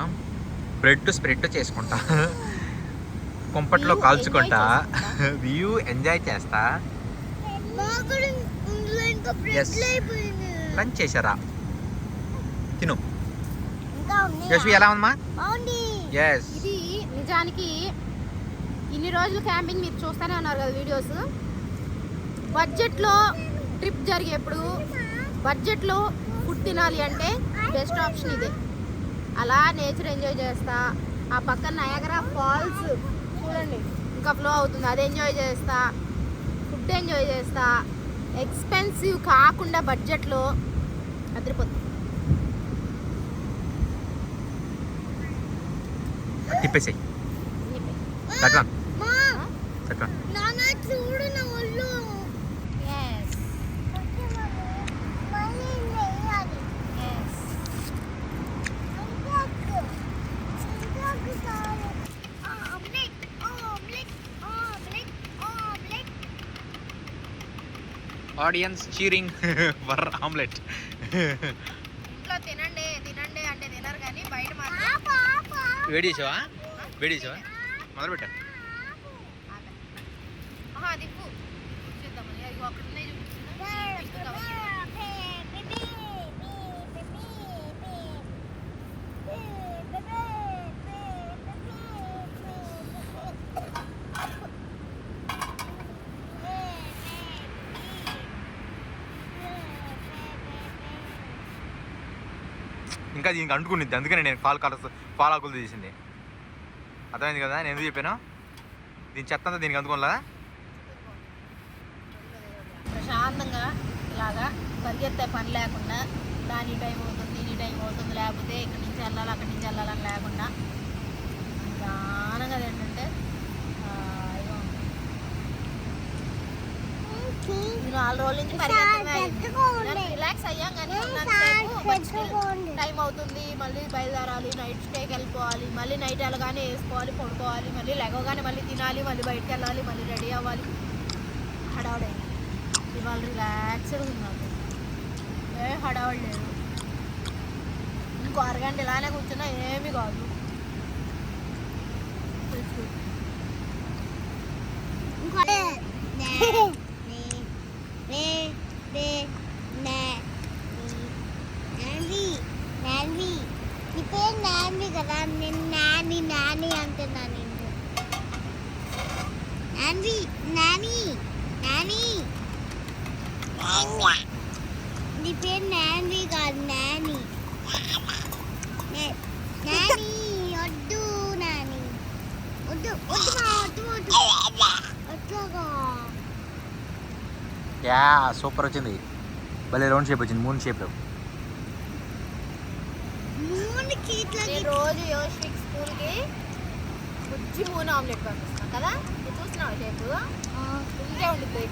బ్రెడ్ స్ప్రెడ్ చేసుకుంటా, కుంపట్లో కాల్చుకుంటా, వ్యూ ఎంజాయ్ చేస్తా లంచ్ చేశారా? తిను. యశ్వి ఎలా ఉందమ్మా? ఎస్. ఇది నిజానికి ఇన్ని రోజులు క్యాంపింగ్ మీరు చూస్తూనే ఉన్నారు కదా వీడియోస్. బడ్జెట్లో ట్రిప్ జరిగేప్పుడు బడ్జెట్లో ఫుడ్ తినాలి అంటే బెస్ట్ ఆప్షన్ ఇదే. అలా నేచర్ ఎంజాయ్ చేస్తా, ఆ పక్కన నయాగరా ఫాల్స్ చూడండి ఇంకా ఫ్లో అవుతుంది, అది ఎంజాయ్ చేస్తా, ఫుడ్ ఎంజాయ్ చేస్తా. ఎక్స్పెన్సివ్ కాకుండా బడ్జెట్లో అదిరిపోతుంది. తిప్పేసాయి చూడు నా ఒళ్ళు. Audience cheering for omelette. ఇంట్లో తినండి తినండి అంటే తినరు కానీ బయట మాత్రం వేడి చేసావా మొదలు పెట్టా దిక్కు చూద్దామని అది ఒకటి ఇంకా దీనికి అంటుకునిద్ది, అందుకని నేను పాలాకులు తీసింది. అర్థమైంది కదా నేను ఎందుకు చెప్పాను? దీని చెత్త అంతా దీనికి అందుకోవాలా? ప్రశాంతంగా ఇలాగా పరిగెత్తే పని లేకుండా దాని టైం అవుతుంది ఈ టైం అవుతుంది, లేకపోతే ఇక్కడి నుంచి వెళ్ళాలి అక్కడి నుంచి వెళ్ళాలని లేకుండా నిదానంగా ఏంటంటే నేను 4 రోజుల నుంచి పరిగెత్తమే రిలాక్స్ అయ్యాం. కానీ టైం అవుతుంది, మళ్ళీ బయలుదేరాలి, నైట్ స్టేకి వెళ్ళిపోవాలి, మళ్ళీ నైట్ వెళ్ళగానే వేసుకోవాలి, పడుకోవాలి, మళ్ళీ లెగవగానే మళ్ళీ తినాలి, మళ్ళీ బయటకు వెళ్ళాలి, మళ్ళీ రెడీ అవ్వాలి. హడావుడైంది. ఇవాళ రిలాక్స్డ్గా ఉన్నాను, ఏ హడావుడు లేదు. ఇంకో అరగంట ఇలానే కూర్చున్నా ఏమీ కాదు. నీ పేరు నాని కదా, నేను నాని నాని అంటున్నా. నేను నాని నాని నాని నీ పేరు నాని కాదు, నాని నాని వద్దు, నాని వద్దు వద్దు వద్దు వద్దు వద్దుగా. యా సూపర్ వచ్చింది, భలే రౌండ్ షేప్ వచ్చింది, మూన్ షేప్లో. నేను రోజు యోషిక్ స్కూల్కి బుజ్జి మూన్ ఆమ్లెట్ పంపిస్తాను కదా, నువ్వు చూస్తున్నావు షేపు ఇంకే ఉంటుంది.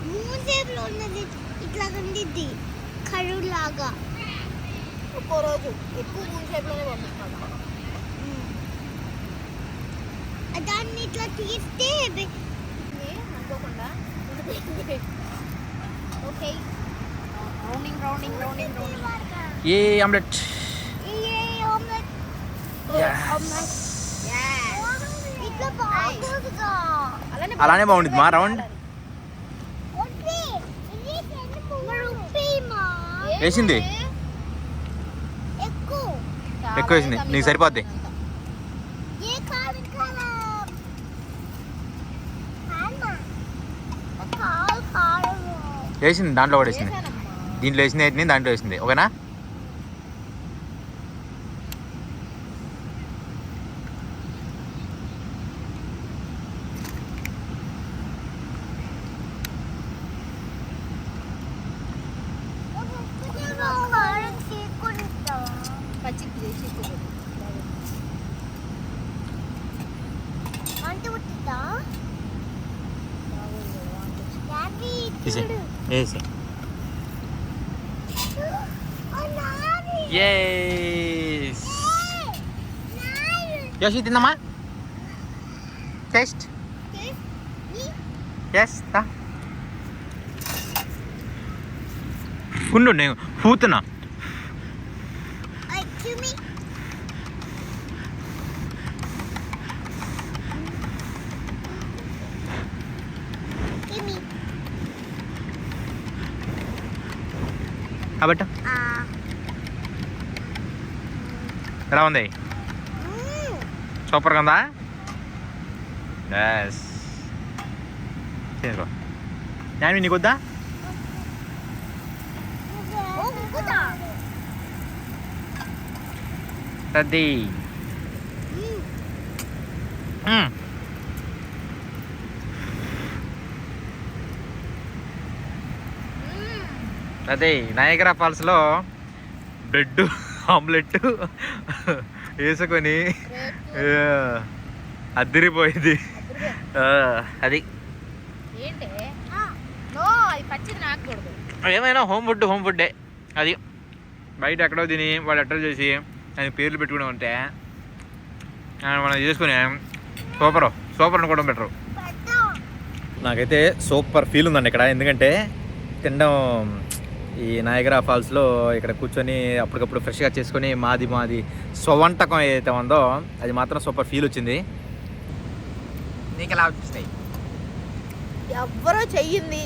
మూన్ షేప్లో ఉన్నది ఇట్లా ఉండిద్ది, కరువు లాగా. ఒక్కో రోజు ఎక్కువ మూన్ షేప్లోనే పంపిస్తాను. దాన్ని ఇట్లా తీస్తే అనుకోకుండా okay. Rounding rounding rounding rounding. ఏ ఆమ్లెట్ అలానే బాగుంటుంది మా రౌండ్. వేసింది ఎక్కువ వేసింది, నీకు సరిపోద్ది. వేసింది దాంట్లో కూడా వేసింది, దీంట్లో వేసింది దాంట్లో వేసింది. ఓకేనా? యోషి తిందామా? టేస్ట్ ఎస్ ఉండు, నేను పూతున్నా. కాబట్టి ఎలా ఉంది? సూపర్గా ఉందా? ఎస్. నేను నీకు వద్దా? అది అదే నయాగరా ఫాల్స్లో బ్రెడ్ ఆమ్లెట్ వేసుకొని అదిరిపోయింది. అది ఏమైనా హోమ్ ఫుడ్డే అది. బయట ఎక్కడో తిని వాళ్ళు ఎట్లా చేసి ఆయన పేర్లు పెట్టుకుని ఉంటే మనం చేసుకుని సూపర్ అనుకోవడం బెటరు. నాకైతే సూపర్ ఫీల్ ఉందండి ఇక్కడ, ఎందుకంటే తినడం ఈ నయాగరా ఫాల్స్లో ఇక్కడ కూర్చొని అప్పటికప్పుడు ఫ్రెష్గా చేసుకొని మాది స్వవంటకం ఏదైతే ఉందో అది మాత్రం సూపర్ ఫీల్ వచ్చింది. నీకు ఎలా అనిపిస్తాయి? ఎవ్వరో చెయ్యింది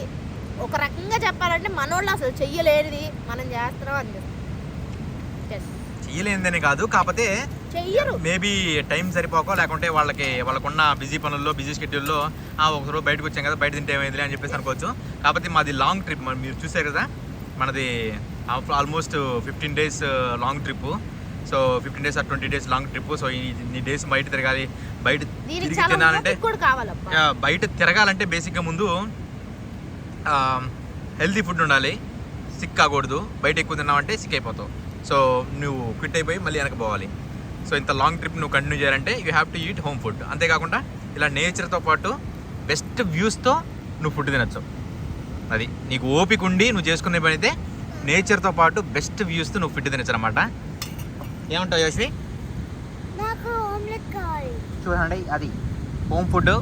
ఒక రకంగా చెప్పాలంటే మనోళ్ళు అసలు చెయ్యలేనిది మనం చేస్తున్నాం అనిపిస్తుంది. చెయ్యలేనిదని కాదు, కాకపోతే చెయ్యరు, మేబీ టైం సరిపోకో లేకుంటే వాళ్ళకున్న బిజీ పనుల్లో బిజీ షెడ్యూల్లో ఒకరోజు బయటకు వచ్చాం కదా, బయట తింటే ఏమైంది అని చెప్పేసి అనుకోవచ్చు. కాకపోతే మాది లాంగ్ ట్రిప్, మీరు చూసారు కదా మనది almost 15 days long trip. So 15 days or 20 days long trip. So ఈ డేస్ బయట తిరగాలి, బయట తిరిగి తినాలంటే బయట తిరగాలంటే బేసిక్గా ముందు హెల్తీ ఫుడ్ ఉండాలి, సిక్ కాకూడదు. బయట ఎక్కువ తిన్నావంటే సిక్ అయిపోతావు. సో నువ్వు క్విట్ అయిపోయి మళ్ళీ వెనక పోవాలి. సో ఇంత లాంగ్ ట్రిప్ నువ్వు కంటిన్యూ చేయాలంటే you have to eat home food. అంతేకాకుండా ఇలా నేచర్తో పాటు బెస్ట్ వ్యూస్తో నువ్వు ఫుడ్ తినచ్చు. అది నీకు ఓపిక ఉండి నువ్వు చేసుకునే పని అయితే నేచర్తో పాటు బెస్ట్ వ్యూస్తో నువ్వు ఫుడ్ తినచ్చు అనమాట. ఏమంటావు యోశ్వి? నాకు ఆమ్లెట్ కావాలి. చూడండి, అది హోమ్ ఫుడ్.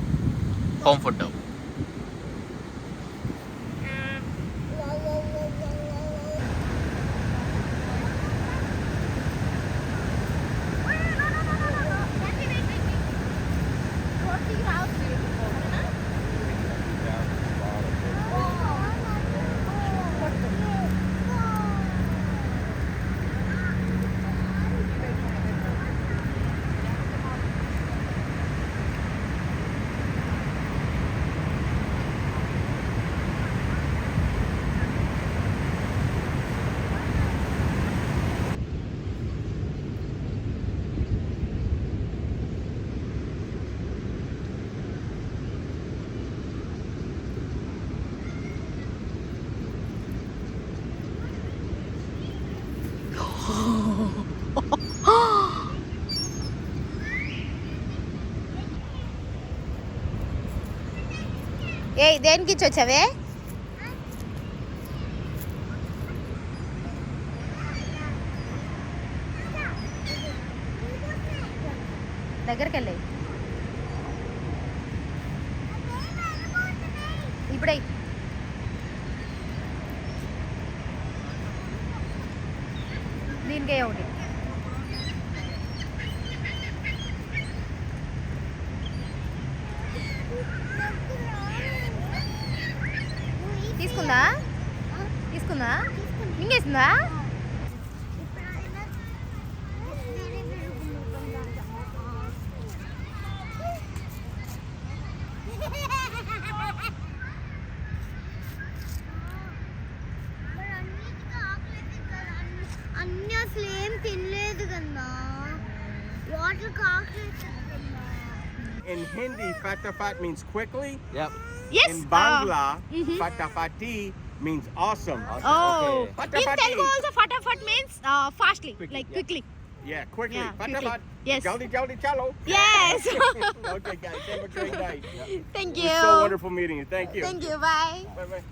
ఏ దేనికి ఇచ్చి వచ్చావే? దగ్గరికి వెళ్ళాయి ఇప్పుడే. దీనికే ఒకటి తీసుకుందా మింగేసిందా? అన్ని అసలు ఏం తినలేదు కన్నా, water కాకలేదు. In Hindi, fatafat means quickly. Yep. Yes. In Bangla, fatafati means awesome. Oh. Okay. Fatafati. In Telugu also fatafat means fastly, like quickly. Yeah, quickly. Yeah, quickly. Fatafat. Yes. Jaldi, jaldi, chalo. Yes. Okay, guys. Have a great night. Thank It you. was so wonderful meeting you. Thank you. Thank you. Bye. Bye-bye.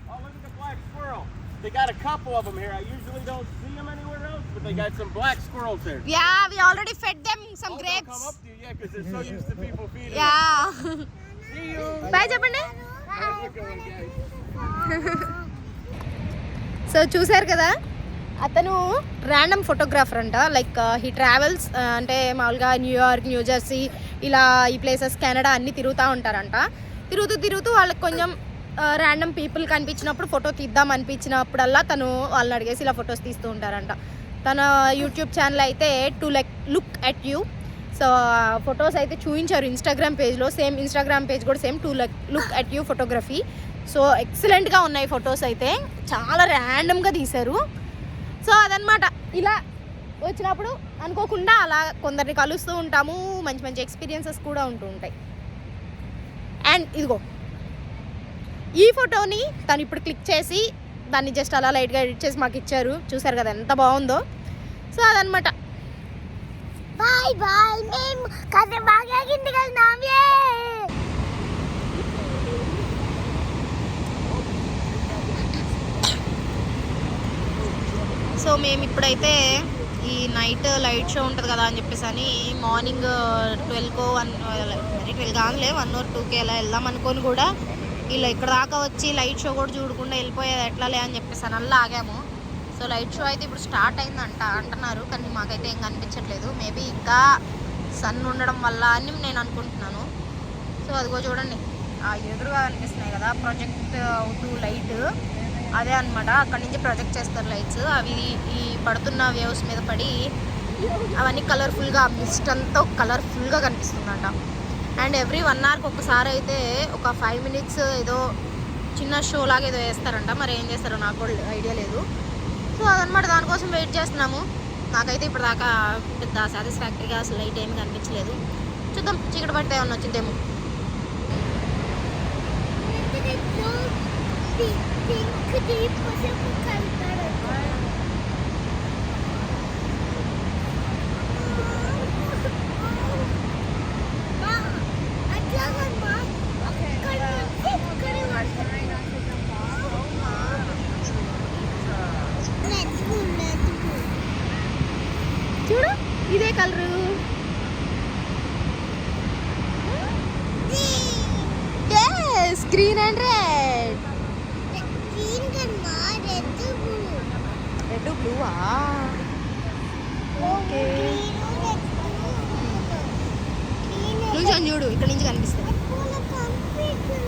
Oh, look at the black squirrel. They got a couple of them here. I usually don't see them anywhere else, but they got some black squirrels here. Yeah, we already fed them some Oh, they'll grapes. come up to you, yeah, because they're so used to people feeding them. Yeah. See you. Bye చెప్పండి. How's it going, guys? So చూసారు కదా, అతను random photographer అంట. Like he travels, అంటే మామూలుగా New York, New Jersey ఇలా ఈ places, Canada అన్నీ తిరుగుతూ ఉంటారంట. తిరుగుతూ వాళ్ళకి కొంచెం ర్యాండమ్ పీపుల్ కనిపించినప్పుడు ఫోటో తీద్దాం అనిపించినప్పుడల్లా తను వాళ్ళని అడిగేసి ఇలా ఫొటోస్ తీస్తూ ఉంటారంట. తన యూట్యూబ్ ఛానల్ అయితే look at you. So photos అయితే చూపించారు ఇన్స్టాగ్రామ్ పేజ్లో. సేమ్ ఇన్స్టాగ్రామ్ పేజ్ కూడా same look at you photography. So ఎక్సలెంట్గా ఉన్నాయి ఫొటోస్ అయితే, చాలా ర్యాండమ్గా తీశారు. సో అదనమాట, ఇలా వచ్చినప్పుడు అనుకోకుండా అలా కొందరిని కలుస్తూ ఉంటాము, మంచి మంచి ఎక్స్పీరియన్సెస్ కూడా ఉంటూ ఉంటాయి. అండ్ ఇదిగో ఈ ఫోటోని తను ఇప్పుడు క్లిక్ చేసి దాన్ని జస్ట్ అలా లైట్గా ఎడిట్ చేసి మాకు ఇచ్చారు. చూసారు కదా ఎంత బాగుందో. సో అదనమాట. బాయ్ బాయ్, మేము కథ బాగా ఇంటికి వెళ్దాం. సో మేము ఇప్పుడైతే ఈ నైట్ లైట్ షో ఉంటుంది కదా అని చెప్పేసి అని మార్నింగ్ 12కో 1 మరి 12 కాదులే 1 or 2కి అలా వెళ్దాం అనుకొని కూడా ఇలా ఇక్కడ దాకా వచ్చి లైట్ షో కూడా చూడకుండా వెళ్ళిపోయేది ఎట్లాలే అని చెప్పేసి అలా ఆగాము. సో లైట్ షో అయితే ఇప్పుడు స్టార్ట్ అయిందంట అంటున్నారు, కానీ మాకైతే ఏం కనిపించట్లేదు. మేబీ ఇంకా సన్ ఉండడం వల్ల అని నేను అనుకుంటున్నాను. సో అదిగో చూడండి, ఆ ఎదురుగా కనిపిస్తున్నాయి కదా ప్రొజెక్ట్ అవుతూ లైట్, అదే అనమాట. అక్కడి నుంచి ప్రొజెక్ట్ చేస్తారు లైట్స్. అవి ఈ పడుతున్న వేవ్స్ మీద పడి అవన్నీ కలర్ఫుల్గా, మిస్ట్ అంతా కలర్ఫుల్గా కనిపిస్తుందంట. అండ్ ఎవ్రీ 1 అవర్కి ఒకసారి అయితే ఒక 5 minutes ఏదో చిన్న షో లాగా ఏదో వేస్తారంట. మరి ఏం చేస్తారో నాకు కూడా ఐడియా లేదు. సో అదనమాట, దానికోసం వెయిట్ చేస్తున్నాము. నాకైతే ఇప్పుడు దాకా పెద్ద సాటిస్ఫాక్టరీగా అసలు లైట్ ఏమి కనిపించలేదు. చూద్దాం, చీకటి పడితే ఏమన్నా వచ్చిందేమో. చూడు, ఇదే colour. Green and red. Red బ్లూవా? ఓకే, నుంచి చూడు, ఇక్కడ నుంచి కనిపిస్తుంది.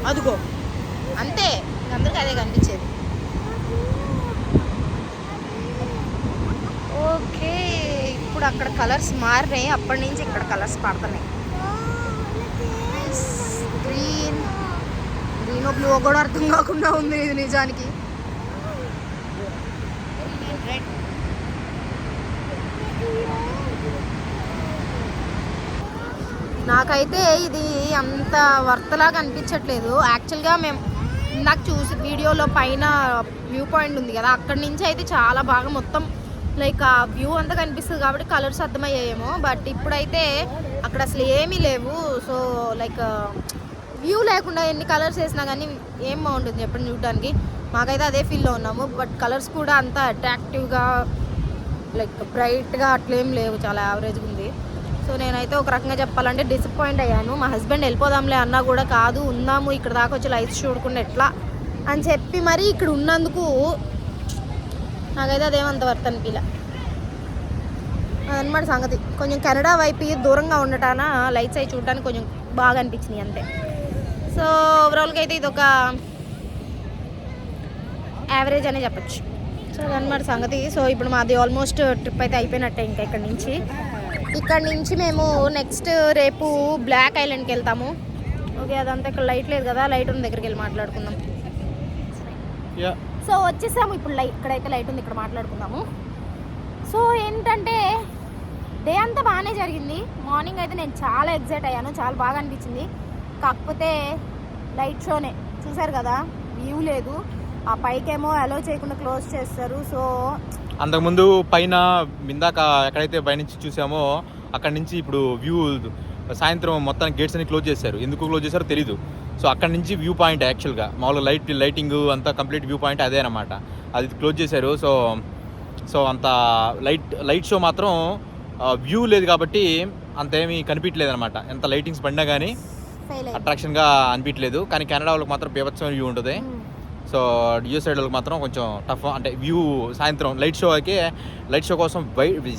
అదిగో అంతే, అందరికి అదే కనిపించేది. ఓకే, ఇప్పుడు అక్కడ కలర్స్ మారినాయి, అప్పటి నుంచి ఇక్కడ కలర్స్ పడుతున్నాయి. గ్రీన్, గ్రీన్ బ్లూ కూడా అర్థం కాకుండా ఉంది ఇది నిజానికి. రెడ్, నాకైతే ఇది అంత వర్తలాగా అనిపించట్లేదు. యాక్చువల్గా మేము ఇందాక చూసి వీడియోలో పైన వ్యూ పాయింట్ ఉంది కదా, అక్కడి నుంచి అయితే చాలా బాగా మొత్తం లైక్ ఆ వ్యూ అంతా కనిపిస్తుంది కాబట్టి కలర్స్ అర్థమయ్యాయేమో. బట్ ఇప్పుడైతే అక్కడ అసలు ఏమీ లేవు. సో లైక్ వ్యూ లేకుండా ఎన్ని కలర్స్ వేసినా కానీ ఏం బాగుంటుంది చెప్పండి చూడడానికి. మాకైతే అదే ఫీల్లో ఉన్నాము. బట్ కలర్స్ కూడా అంత అట్రాక్టివ్గా లైక్ బ్రైట్గా అట్లేం లేవు, చాలా యావరేజ్గా ఉంది. సో నేనైతే ఒక రకంగా చెప్పాలంటే డిసప్పాయింట్ అయ్యాను. మా హస్బెండ్ వెళ్ళిపోదాంలే అన్నా కూడా కాదు, ఉందాము ఇక్కడ దాకా వచ్చి లైట్స్ చూడకుండా ఎట్లా అని చెప్పి మరి ఇక్కడ ఉన్నందుకు నాకైతే అదేమంత వర్త్ అనిపించలే. అదనమాట సంగతి. కొంచెం కెనడా వైపు దూరంగా ఉండటాన లైట్స్ అవి చూడటానికి కొంచెం బాగా అనిపించినాయి అంతే. సో ఓవరాల్గా అయితే ఇది ఒక యావరేజ్ అనే చెప్పచ్చు. సో అదనమాట సంగతి. సో ఇప్పుడు మాది ఆల్మోస్ట్ ట్రిప్ అయితే అయిపోయినట్టే. ఇంకా ఇక్కడ నుంచి మేము నెక్స్ట్ రేపు బ్లాక్ ఐలాండ్కి వెళ్తాము. ఓకే, అదంతా ఇక్కడ లైట్ లేదు కదా, లైట్ ఉన్న దగ్గరికి వెళ్ళి మాట్లాడుకుందాం. సో వచ్చేసాము ఇప్పుడు. ఇక్కడైతే లైట్ ఉంది, ఇక్కడ మాట్లాడుకుందాము. సో ఏంటంటే డే అంతా బాగానే జరిగింది. మార్నింగ్ అయితే నేను చాలా ఎగ్జైట్ అయ్యాను, చాలా బాగా అనిపించింది. కాకపోతే లైట్ షోనే చూసారు కదా, వ్యూ లేదు. ఆ పైకేమో అలో చేయకుండా క్లోజ్ చేస్తారు. సో అంతకుముందు పైన ఇందాక ఎక్కడైతే పైనుంచి చూసామో అక్కడి నుంచి ఇప్పుడు వ్యూ సాయంత్రం మొత్తానికి గేట్స్ అన్ని క్లోజ్ చేశారు. ఎందుకు క్లోజ్ చేశారో తెలీదు. సో అక్కడి నుంచి వ్యూ పాయింట్ యాక్చువల్గా మామూలుగా లైటింగ్ అంతా కంప్లీట్ వ్యూ పాయింట్ అదే అనమాట. అది క్లోజ్ చేశారు. సో అంత లైట్ షో మాత్రం వ్యూ లేదు కాబట్టి అంతేమీ కనిపించలేదు అనమాట. ఎంత లైటింగ్స్ పడినా కానీ అట్రాక్షన్గా అనిపించలేదు. కానీ కెనడా వాళ్ళకి మాత్రం బీభత్సమైన వ్యూ ఉంటుంది. సో యూఎస్ సైడ్ వాళ్ళకి మాత్రం కొంచెం టఫ్, అంటే వ్యూ సాయంత్రం లైట్ షో కోసం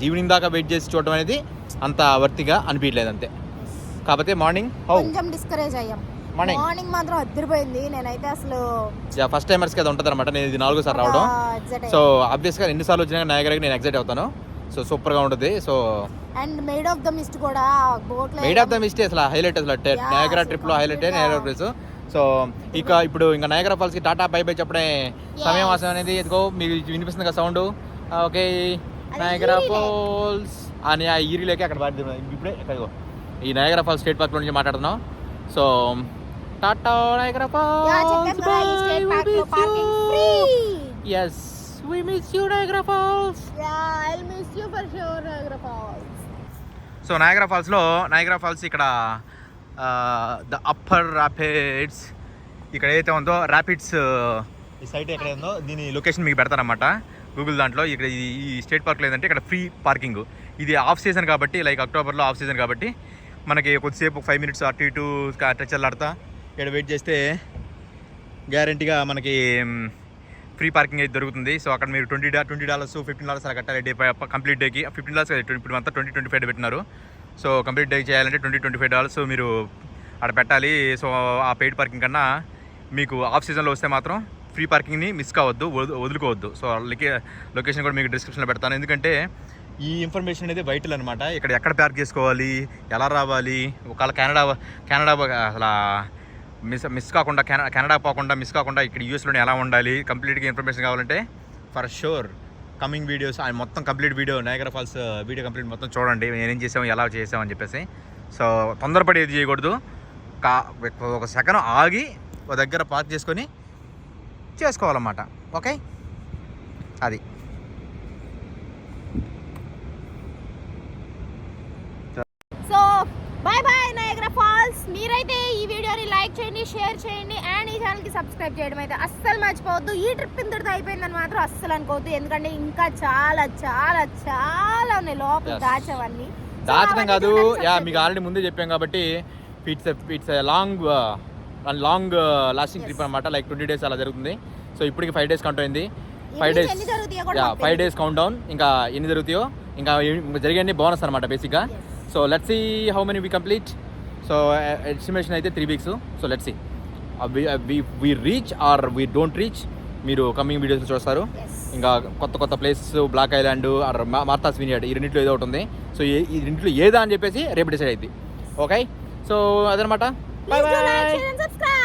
ఈవినింగ్ దాకా వెయిట్ చేసి చూడడం అనేది అంత వర్తిగా అనిపించలేదు అంతే. కాకపోతే మార్నింగ్ కొంచెం డిస్కరేజ్ అయ్యాం. మార్నింగ్ మాత్రం అద్దరిపోయింది. నేనైతే అసలు ఫస్ట్ టైమర్స్ కదా ఉంటుంది అనమాట. నేను ఇది 4వ సారి రావడం. సో ఆబ్వియస్గా ఎన్నిసార్లు వచ్చినా నయాగరాకి నేను ఎగ్జైట్ అవుతాను. సో సూపర్గా ఉంటుంది. So and Maid of the Mist కూడా అసలు హైలైట్, అసలు నయాగరా ట్రిప్లో హైలైట్ నయాగరా ప్లేస్. సో ఇప్పుడు ఇంకా నయాగరా ఫాల్స్కి టాటా బై బై చెప్పడే సమయం ఆసం అనేది ఎదుగో మీకు వినిపిస్తుంది కదా సౌండ్. ఓకే, నయాగరా ఫాల్స్ అని ఆ ఈరీలోకి అక్కడ పాడుతున్నాం ఇప్పుడే. ఇక్కడిగో ఈ నయాగరా ఫాల్స్ స్టేట్ పార్క్ నుంచి మాట్లాడుతున్నాం. So tata Niagara Falls, yes we miss you Niagara Falls. Yeah, I'll miss you for sure Niagara Falls. So Niagara Falls ఇక్కడ ద అప్పర్ ర్యాపిడ్స్ ఇక్కడ ఏదైతే ఉందో ర్యాపిడ్స్ ఈ సైట్ ఎక్కడ ఉందో దీని లొకేషన్ మీకు పెడతారనమాట గూగుల్ దాంట్లో. ఇక్కడ ఈ స్టేట్ పార్క్లో ఏంటంటే ఇక్కడ ఫ్రీ పార్కింగ్. ఇది ఆఫ్ సీజన్ కాబట్టి, లైక్ అక్టోబర్లో ఆఫ్ సీజన్ కాబట్టి మనకి కొద్దిసేపు 5 minutes అటు ఇటు టచ్ అల్లాడుతా ఇక్కడ వెయిట్ చేస్తే గ్యారంటీగా మనకి ఫ్రీ పార్కింగ్ అయితే దొరుకుతుంది. సో అక్కడ మీరు $20, $15 అలా కట్టాలి డే కంప్లీట్ డేకి. $15 ఇప్పుడు అంతా 20-25 పెట్టినారు. సో కంప్లీట్ డే చేయాలంటే $20-25 మీరు అక్కడ పెట్టాలి. సో ఆ పెయిడ్ పార్కింగ్ కన్నా మీకు ఆఫ్ సీజన్లో వస్తే మాత్రం ఫ్రీ పార్కింగ్ని మిస్ కావద్దు, వదులుకోవద్దు. సో లొకేషన్ కూడా మీకు డిస్క్రిప్షన్లో పెడతాను. ఎందుకంటే ఈ ఇన్ఫర్మేషన్ అనేది వైటల్ అనమాట. ఇక్కడ ఎక్కడ పార్క్ చేసుకోవాలి, ఎలా రావాలి, ఒకవేళ కెనడా అసలు మిస్ కాకుండా కెనడా పోకుండా మిస్ కాకుండా ఇక్కడ యూఎస్లోనే ఎలా ఉండాలి, కంప్లీట్గా ఇన్ఫర్మేషన్ కావాలంటే ఫర్ షూర్ కమింగ్ వీడియోస్ మొత్తం complete video Niagara Falls video complete మొత్తం చూడండి. నేనేం చేసాము, ఎలా చేసామని చెప్పేసి. సో తొందరపడి ఏది చేయకూడదు. ఒక సెకండ్ ఆగి ఒక దగ్గర పార్క్ చేసుకొని చేసుకోవాలన్నమాట. ఓకే, అది so bye bye Niagara Falls. మీరైతే ఈ వీడియోని లైక్ చేయండి, షేర్ చేయండి అండ్ ఈ ఛానల్కి సబ్స్క్రైబ్ చేయడం అయితే అస్సలు మర్చిపోవద్దు. ఈ ట్రిప్ ఇంతటితో అయిపోయిందని మాత్రం అస్సలు అనుకోవద్దు. ఎందుకంటే ఇంకా చాలా చాలా చాలా ఉన్నాయి లోపల దాచవన్నీ. దాచడం కాదు, మీకు ఆల్రెడీ ముందే చెప్పాం కాబట్టి ఇట్స్ లాంగ్ లాస్టింగ్ ట్రిప్ అనమాట. లైక్ 20 days అలా జరుగుతుంది. సో ఇప్పటికి 5 days కౌంట్ అయింది. 5 days కౌంట్ డౌన్. ఇంకా ఎన్ని జరుగుతాయో ఇంకా జరిగే బోనస్ అనమాట బేసిక్గా. So let's see how many we complete. So estimation అయితే 3 weeks. So let's see we reach or we don't reach. మీరు కమింగ్ వీడియోస్ చూస్తారు. ఇంకా కొత్త places, Block Island or Martha's Vineyard, ఈ రెండింటిలో ఏదో ఒకటి ఉంది. సో ఈ రెండింటిలో ఏదా అని చెప్పేసి రేపు డిసైడ్ అయింది. ఓకే, సో అదనమాట. Please do like, share and subscribe.